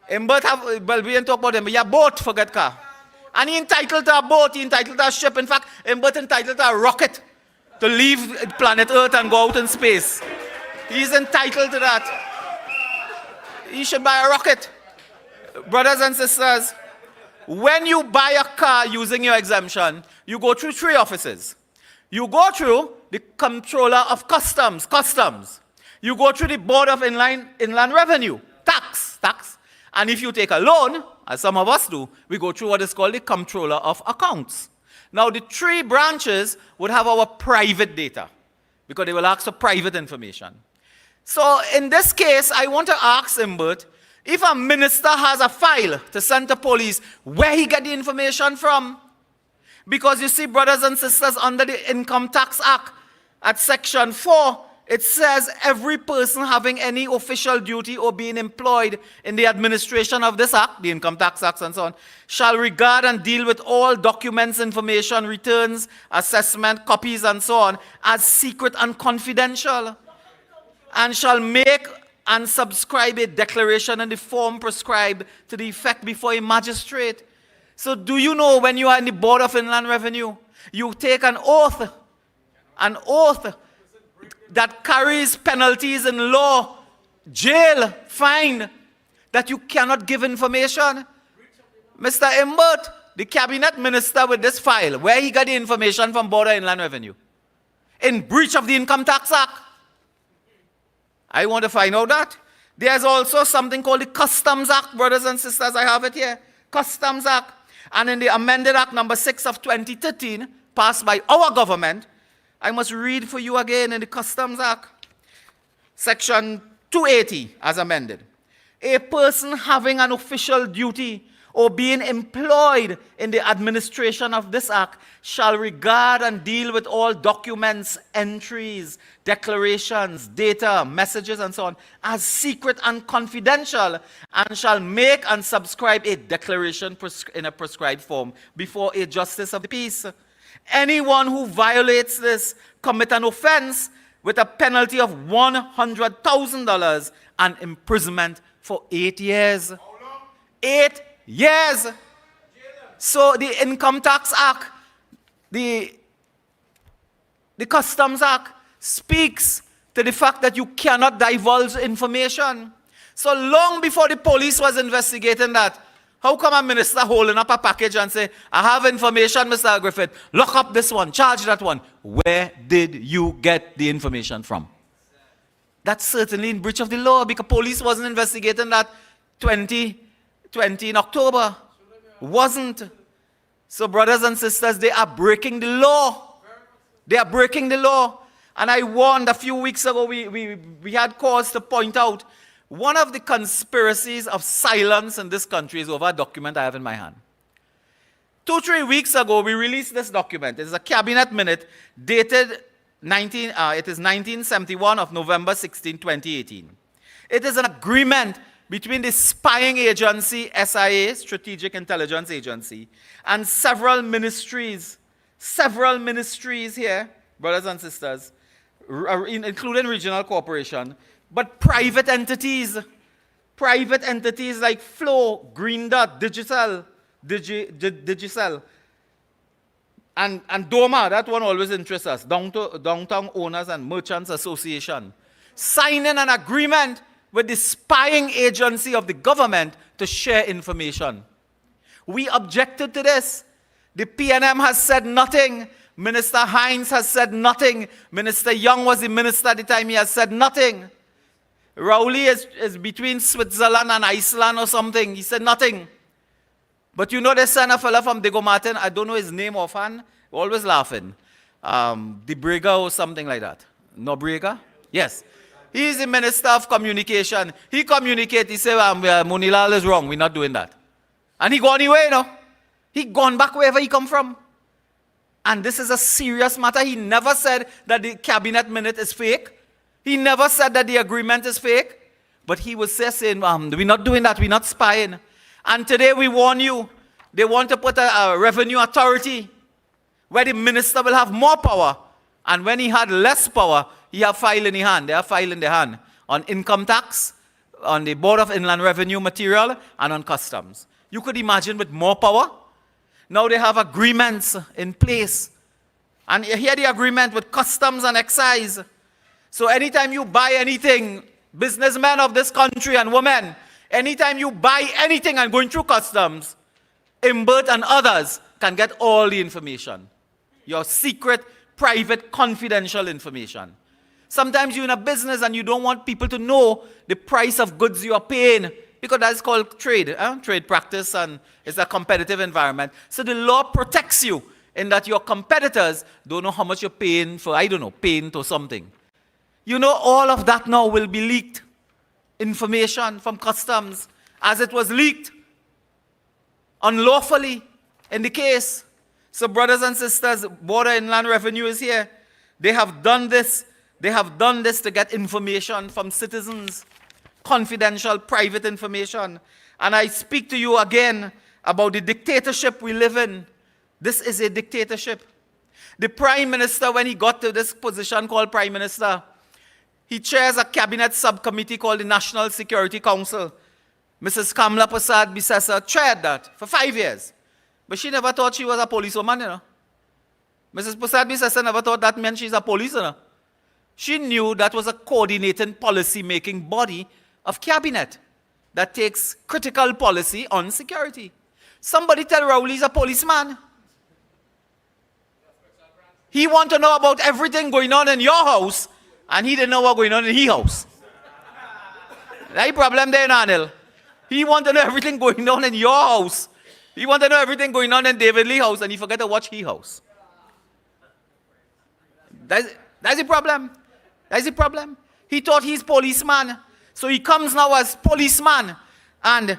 G: Well, we didn't talk about him, but yeah, boat, forget car. And he entitled to a boat, he entitled to a ship. In fact, Imbert entitled to a rocket to leave planet Earth and go out in space. He's entitled to that. He should buy a rocket. Brothers and sisters, when you buy a car using your exemption, you go through 3 offices. You go through the Comptroller of Customs. You go through the Board of Inland Revenue, tax. And if you take a loan, as some of us do, we go through what is called the Comptroller of Accounts. Now, the 3 branches would have our private data because they will ask for private information. So, in this case, I want to ask Imbert, if a minister has a file to send to police, where he get the information from? Because you see, brothers and sisters, under the Income Tax Act, at Section 4, it says every person having any official duty or being employed in the administration of this act, the Income Tax Act and so on, shall regard and deal with all documents, information, returns, assessment, copies and so on as secret and confidential, and shall make and subscribe a declaration in the form prescribed to the effect before a magistrate. So do you know when you are in the Board of Inland Revenue, you take an oath that carries penalties in law, jail, fine, that you cannot give information? Mr. Imbert, the cabinet minister with this file, where he got the information from Board of Inland Revenue? In breach of the Income Tax Act. I want to find out that. There's also something called the Customs Act, brothers and sisters, I have it here. Customs Act. And in the amended Act number 6 of 2013, passed by our government, I must read for you again in the Customs Act, Section 280, as amended. A person having an official duty or being employed in the administration of this act shall regard and deal with all documents, entries, declarations, data, messages, and so on as secret and confidential, and shall make and subscribe a declaration in a prescribed form before a justice of the peace. Anyone who violates this commit an offense with a penalty of $100,000 and imprisonment for 8 years. 8 years. So the Income Tax Act, the Customs Act speaks to the fact that you cannot divulge information. So long before the police was investigating that, how come a minister holding up a package and say, I have information, Mr. Griffith, lock up this one, charge that one. Where did you get the information from? That's certainly in breach of the law because police wasn't investigating that 2020 in October. Wasn't. So brothers and sisters, they are breaking the law. They are breaking the law. And I warned a few weeks ago, we had cause to point out one of the conspiracies of silence in this country is over a document I have in my hand. 2-3 weeks ago, we released this document. It is a cabinet minute dated 1971 of November 16, 2018. It is an agreement between the spying agency, SIA, Strategic Intelligence Agency, and several ministries here, brothers and sisters, including regional corporation, but private entities like Flow, Green Dot, Digicel, and DOMA, that one always interests us, Downtown Owners and Merchants Association, signing an agreement with the spying agency of the government to share information. We objected to this. The PNM has said nothing. Minister Hines has said nothing. Minister Young was the minister at the time. He has said nothing. Rowley is between Switzerland and Iceland or something. He said nothing. But you know, they sent a fella from Diego Martin. I don't know his name offhand. Always laughing. DeBrega or something like that. Nobrega? Yes. He's the Minister of Communication. He communicates. He said, Munilal is wrong. We're not doing that. And he gone away, no? He gone back wherever he come from. And this is a serious matter. He never said that the cabinet minute is fake. He never said that the agreement is fake. But he was saying, we're not doing that. We're not spying. And today we warn you, they want to put a revenue authority where the minister will have more power. And when he had less power, he have file in the hand. They have file in their hand on income tax, on the Board of Inland Revenue Material, and on customs. You could imagine with more power. Now they have agreements in place. And here the agreement with customs and excise. So anytime you buy anything, businessmen of this country and women, anytime you buy anything and going through customs, Imbert and others can get all the information. Your secret, private, confidential information. Sometimes you're in a business and you don't want people to know the price of goods you are paying because that's called trade, trade practice, and it's a competitive environment. So the law protects you in that your competitors don't know how much you're paying for, I don't know, paint or something. You know, all of that now will be leaked. Information from customs as it was leaked unlawfully in the case. So brothers and sisters, Border Inland Revenue is here. They have done this. They have done this to get information from citizens, confidential, private information. And I speak to you again about the dictatorship we live in. This is a dictatorship. The Prime Minister, when he got to this position called Prime Minister, he chairs a cabinet subcommittee called the National Security Council. Mrs. Kamla Prasad Bisesa chaired that for 5 years. But she never thought she was a policewoman, you know. Mrs. Prasad Bisesa never thought that meant she's a policewoman. She knew that was a coordinating policy-making body of cabinet that takes critical policy on security. Somebody tell Raul he's a policeman. He want to know about everything going on in your house, and he didn't know what going on in his house. That's the problem there, Anil. He want to know everything going on in your house. He want to know everything going on in David Lee's house, and he forget to watch his house. That's the problem. That's the problem. He thought he's policeman. So he comes now as policeman, and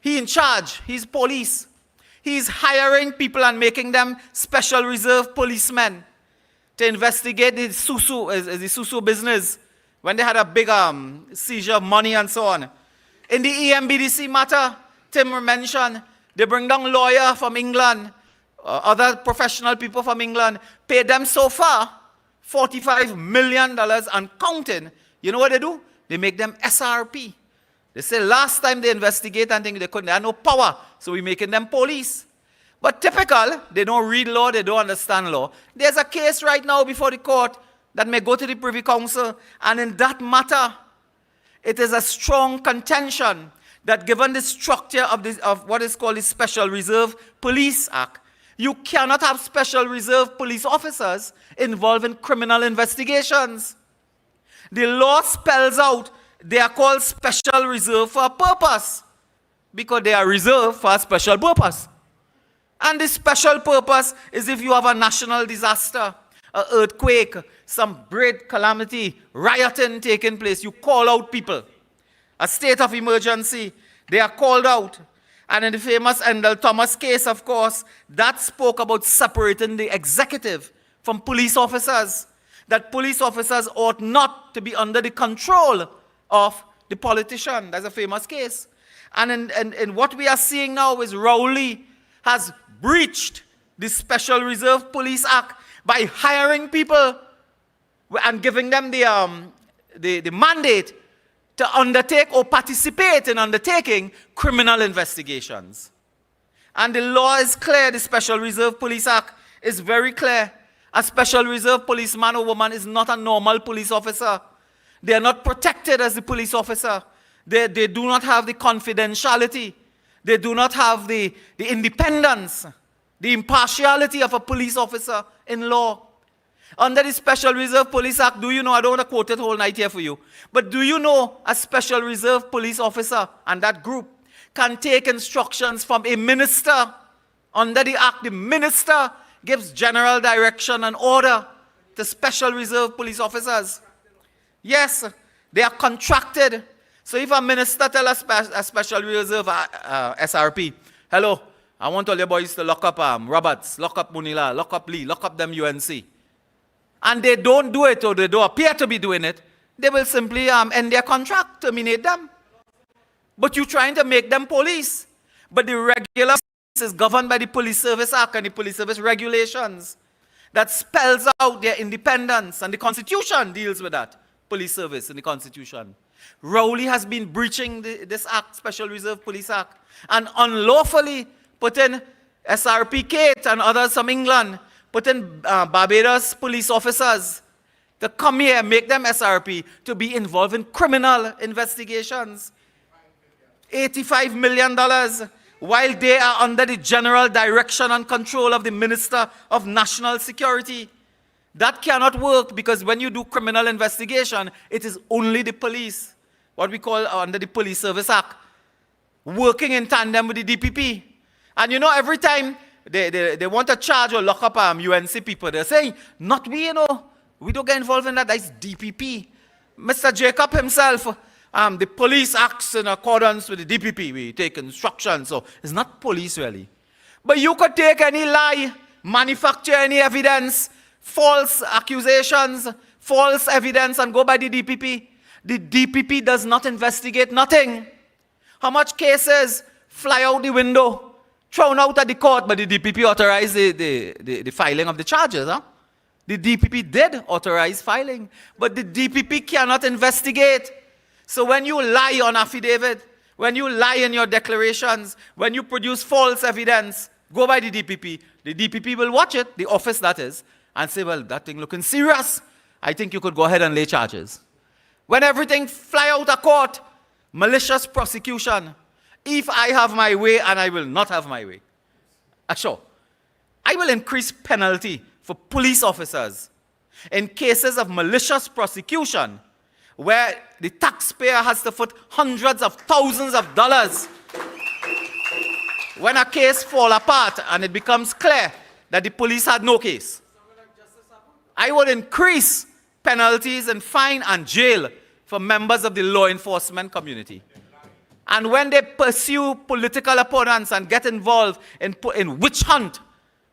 G: he in charge. He's police. He's hiring people and making them special reserve policemen to investigate the Susu business when they had a big seizure of money and so on. In the EMBDC matter, Tim mentioned, they bring down lawyer from England, other professional people from England, pay them so far $45 million and counting. You know what they do? They make them SRP. They say last time they investigate and think they had no power, so we're making them police. But typical, they don't read law, they don't understand law. There's a case right now before the court that may go to the Privy Council, and in that matter, it is a strong contention that given the structure of what is called the Special Reserve Police Act, you cannot have Special Reserve Police officers involved in criminal investigations. The law spells out they are called Special Reserve for a purpose, because they are reserved for a special purpose. And the special purpose is if you have a national disaster, an earthquake, some great calamity, rioting taking place, you call out people. A state of emergency, they are called out. And in the famous Endell Thomas case, of course, that spoke about separating the executive from police officers, that police officers ought not to be under the control of the politician. That's a famous case. And in what we are seeing now is Rowley has breached the Special Reserve Police Act by hiring people and giving them the mandate to undertake or participate in undertaking criminal investigations. And the law is clear, the Special Reserve Police Act is very clear. A Special Reserve policeman or woman is not a normal police officer. They are not protected as a police officer. They do not have the confidentiality. They do not have the independence, the impartiality of a police officer in law. Under the Special Reserve Police Act, do you know, I don't want to quote it whole night here for you, but do you know a Special Reserve Police officer and that group can take instructions from a minister? Under the Act, the minister gives general direction and order to Special Reserve Police officers. Yes, they are contracted. So if a minister tells a Special Reserve SRP, hello, I want all your boys to lock up Roberts, lock up Munila, lock up Lee, lock up them UNC. And they don't do it or they don't appear to be doing it, they will simply end their contract, terminate them. But you're trying to make them police. But the regular is governed by the Police Service Act and the Police Service regulations that spells out their independence, and the Constitution deals with that, police service in the Constitution. Rowley has been breaching this act, Special Reserve Police Act, and unlawfully put in SRP Kate and others from England, put in Barbados police officers to come here, make them SRP, to be involved in criminal investigations. $85 million, while they are under the general direction and control of the Minister of National Security. That cannot work, because when you do criminal investigation, it is only the police, what we call under the Police Service Act, working in tandem with the DPP. And you know, every time they want to charge or lock up UNC people, they're saying, not we, you know, we don't get involved in that, that's DPP. Mr. Jacob himself, the police acts in accordance with the DPP. We take instructions, so it's not police really. But you could take any lie, manufacture any evidence, false accusations, false evidence, and go by the DPP. The DPP does not investigate nothing. How much cases fly out the window, thrown out at the court, but the DPP authorized the filing of the charges, huh? The DPP did authorize filing, but the DPP cannot investigate. So when you lie on affidavit, when you lie in your declarations, when you produce false evidence, go by the DPP will watch it, the office that is, and say, well, that thing looking serious. I think you could go ahead and lay charges. When everything fly out of court, malicious prosecution. If I have my way and I will not have my way. Sure. I will increase penalty for police officers in cases of malicious prosecution where the taxpayer has to foot hundreds of thousands of dollars. When a case falls apart and it becomes clear that the police had no case, I would increase penalties and fine and jail for members of the law enforcement community. And when they pursue political opponents and get involved in witch hunt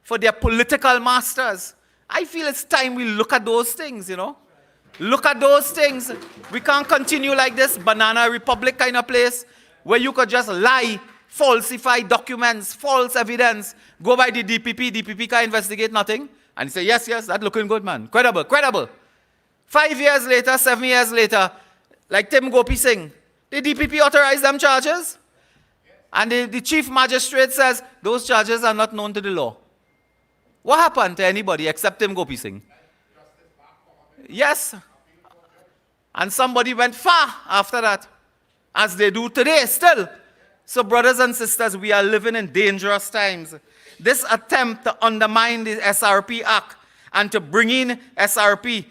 G: for their political masters, I feel it's time we look at those things, you know. Look at those things. We can't continue like this banana republic kind of place where you could just lie, falsify documents, false evidence, go by the DPP can't investigate nothing, and say, yes, that's looking good, man. Credible. 5 years later, 7 years later, like Tim Gopi Singh, the DPP authorized them charges, and the chief magistrate says those charges are not known to the law. What happened to anybody except Tim Gopi Singh? Yes. And somebody went far after that, as they do today still. So brothers and sisters, we are living in dangerous times. This attempt to undermine the SRP Act and to bring in SRP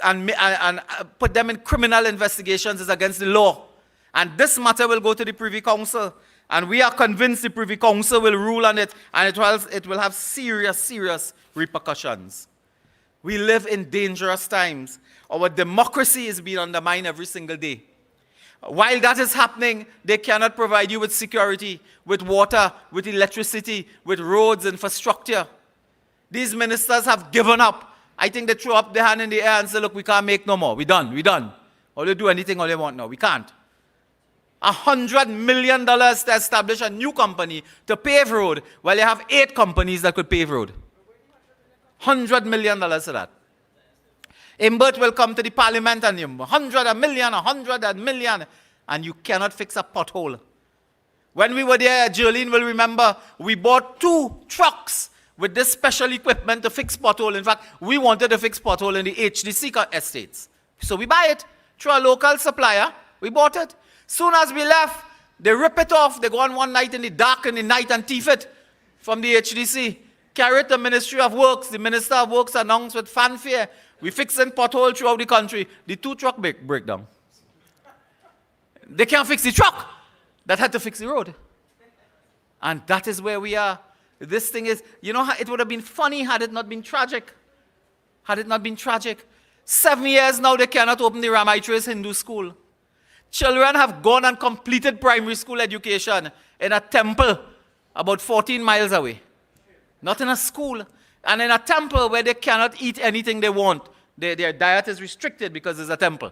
G: and put them in criminal investigations is against the law. And this matter will go to the Privy Council. And we are convinced the Privy Council will rule on it, and it will have serious repercussions. We live in dangerous times. Our democracy is being undermined every single day. While that is happening, they cannot provide you with security, with water, with electricity, with roads, infrastructure. These ministers have given up. I think they throw up their hand in the air and say, look, we can't make no more. We're done. Or they do anything all they want now. We can't. $100 million to establish a new company to pave road, while you have 8 companies that could pave road. $100 million for that. Imbert will come to the parliament and you 100 million, and you cannot fix a pothole. When we were there, Jolene will remember, we bought 2 trucks with this special equipment to fix pothole. In fact, we wanted to fix pothole in the HDC estates. So we buy it through a local supplier. We bought it. Soon as we left, they rip it off. They go on one night in the dark in the night and thief it from the HDC. Carry it to Ministry of Works. The Minister of Works announced with fanfare, we fixing pothole throughout the country. The 2 truck break down. They can't fix the truck. That had to fix the road. And that is where we are. This thing is, you know, it would have been funny had it not been tragic. 7 years now, they cannot open the Ramaitres Hindu school. Children have gone and completed primary school education in a temple about 14 miles away. Not in a school. And in a temple where they cannot eat anything they want. Their diet is restricted because it's a temple.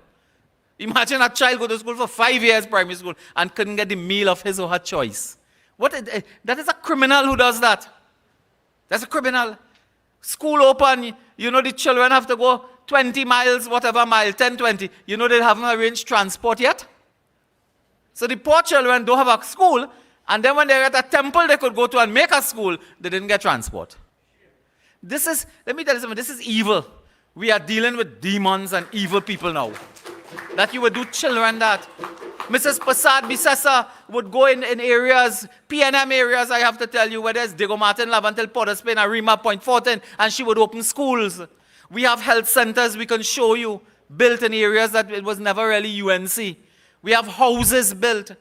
G: Imagine a child go to school for 5 years, primary school, and couldn't get the meal of his or her choice. That is a criminal who does that. That's a criminal. School open, you know the children have to go 20 miles, whatever mile, 10, 20. You know they haven't arranged transport yet. So the poor children don't have a school, and then when they're at a temple they could go to and make a school, they didn't get transport. This is, let me tell you something, this is evil. We are dealing with demons and evil people now. That you would do children that. Mrs. Prasad Bisesa would go in areas, PNM areas, I have to tell you, where there's Diego Martin, Lavantel, Port Spain, Arima, Point Fortin, and she would open schools. We have health centers we can show you, built in areas that it was never really UNC. We have houses built,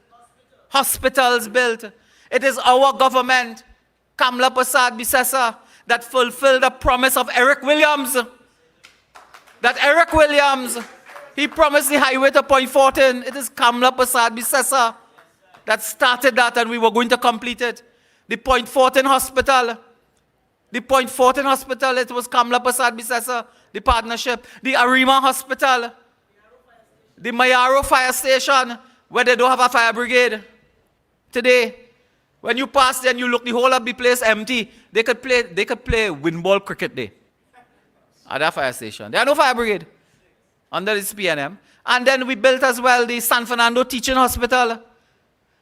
G: hospitals built. It is our government, Kamla Prasad Bisesa, that fulfilled the promise of Eric Williams. He promised the highway to Point Fortin. It is Kamla Prasad Bisesa that started that, and we were going to complete it. The Point Fortin Hospital, it was Kamla Prasad Bisesa, the partnership. The Arima Hospital, the Mayaro Fire Station, where they don't have a fire brigade. Today, when you pass there and you look, the whole of the place empty. They could play windball cricket there at that fire station. There are no fire brigade under this PNM. And then we built as well the San Fernando Teaching Hospital.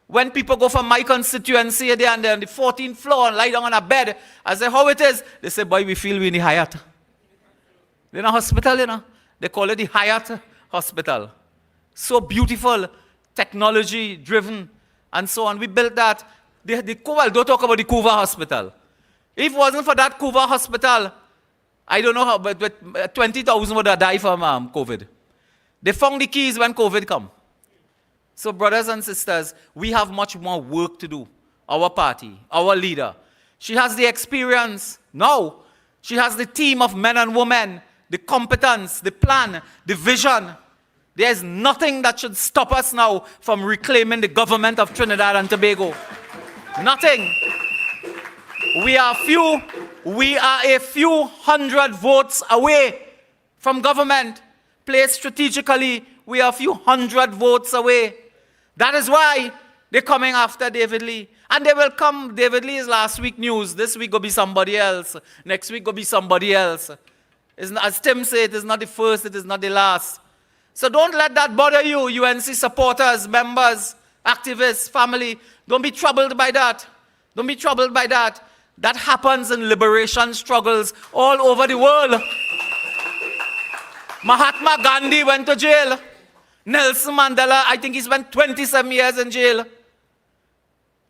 G: When people go from my constituency there and they're on the 14th floor and lie down on a bed, I say, how it is? They say, boy, we feel we in the Hyatt. They're in a hospital, you know. They call it the Hyatt Hospital. So beautiful, technology-driven, and so on. We built that. Don't talk about the Kuva Hospital. If it wasn't for that Kuva Hospital, I don't know how, but 20,000 would have died from COVID. They found the keys when COVID come. So brothers and sisters, we have much more work to do. Our party, our leader. She has the experience. Now, she has the team of men and women, the competence, the plan, the vision. There is nothing that should stop us now from reclaiming the government of Trinidad and Tobago. Nothing. We are a few hundred votes away from government. Placed strategically, we are a few hundred votes away. That is why they're coming after David Lee. And they will come. David Lee is last week news. This week will be somebody else. Next week will be somebody else. As Tim said, it is not the first, it is not the last. So don't let that bother you, UNC supporters, members, activists, family. Don't be troubled by that. Don't be troubled by that. That happens in liberation struggles all over the world. Mahatma Gandhi went to jail. Nelson Mandela, I think he spent 27 years in jail.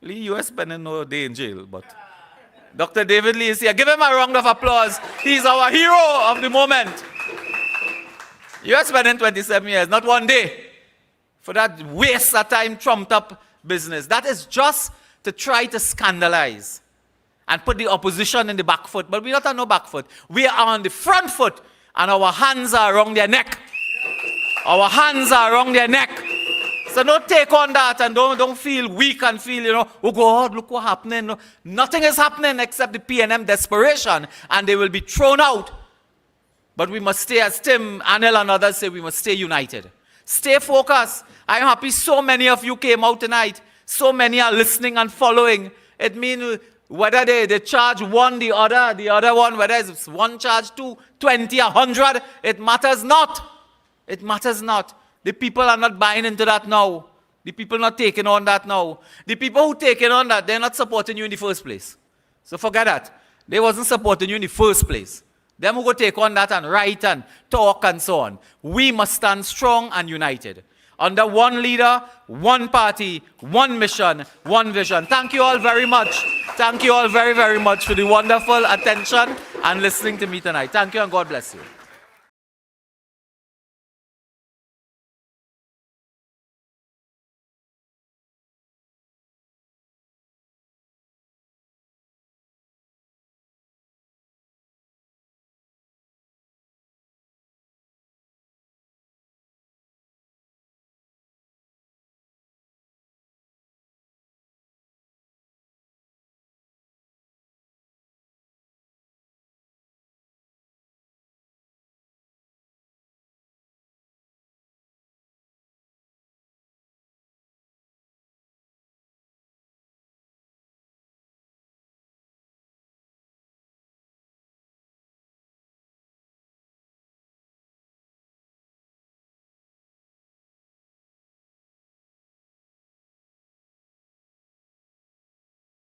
G: Lee, you are spending no day in jail, but Dr. David Lee is here. Give him a round of applause. He's our hero of the moment. You are spending 27 years, not one day, for that waste of time, trumped up business. That is just to try to scandalize and put the opposition in the back foot. But we're not on no back foot. We are on the front foot, and our hands are around their neck. Our hands are around their neck. So don't take on that and don't feel weak and feel, oh God, look what's happening. No, nothing is happening except the PNM desperation, and they will be thrown out. But we must stay, as Tim, Anil and others say, we must stay united. Stay focused. I'm happy so many of you came out tonight. So many are listening and following. It means whether they charge one, the other one, whether it's one charge, 2, 20, 100, it matters not. It matters not. The people are not buying into that now. The people not taking on that now. The people who taking on that, they're not supporting you in the first place. So forget that. They wasn't supporting you in the first place. Them who go take on that and write and talk and so on. We must stand strong and united. Under one leader, one party, one mission, one vision. Thank you all very much. Thank you all very, very much for the wonderful attention and listening to me tonight. Thank you and God bless you.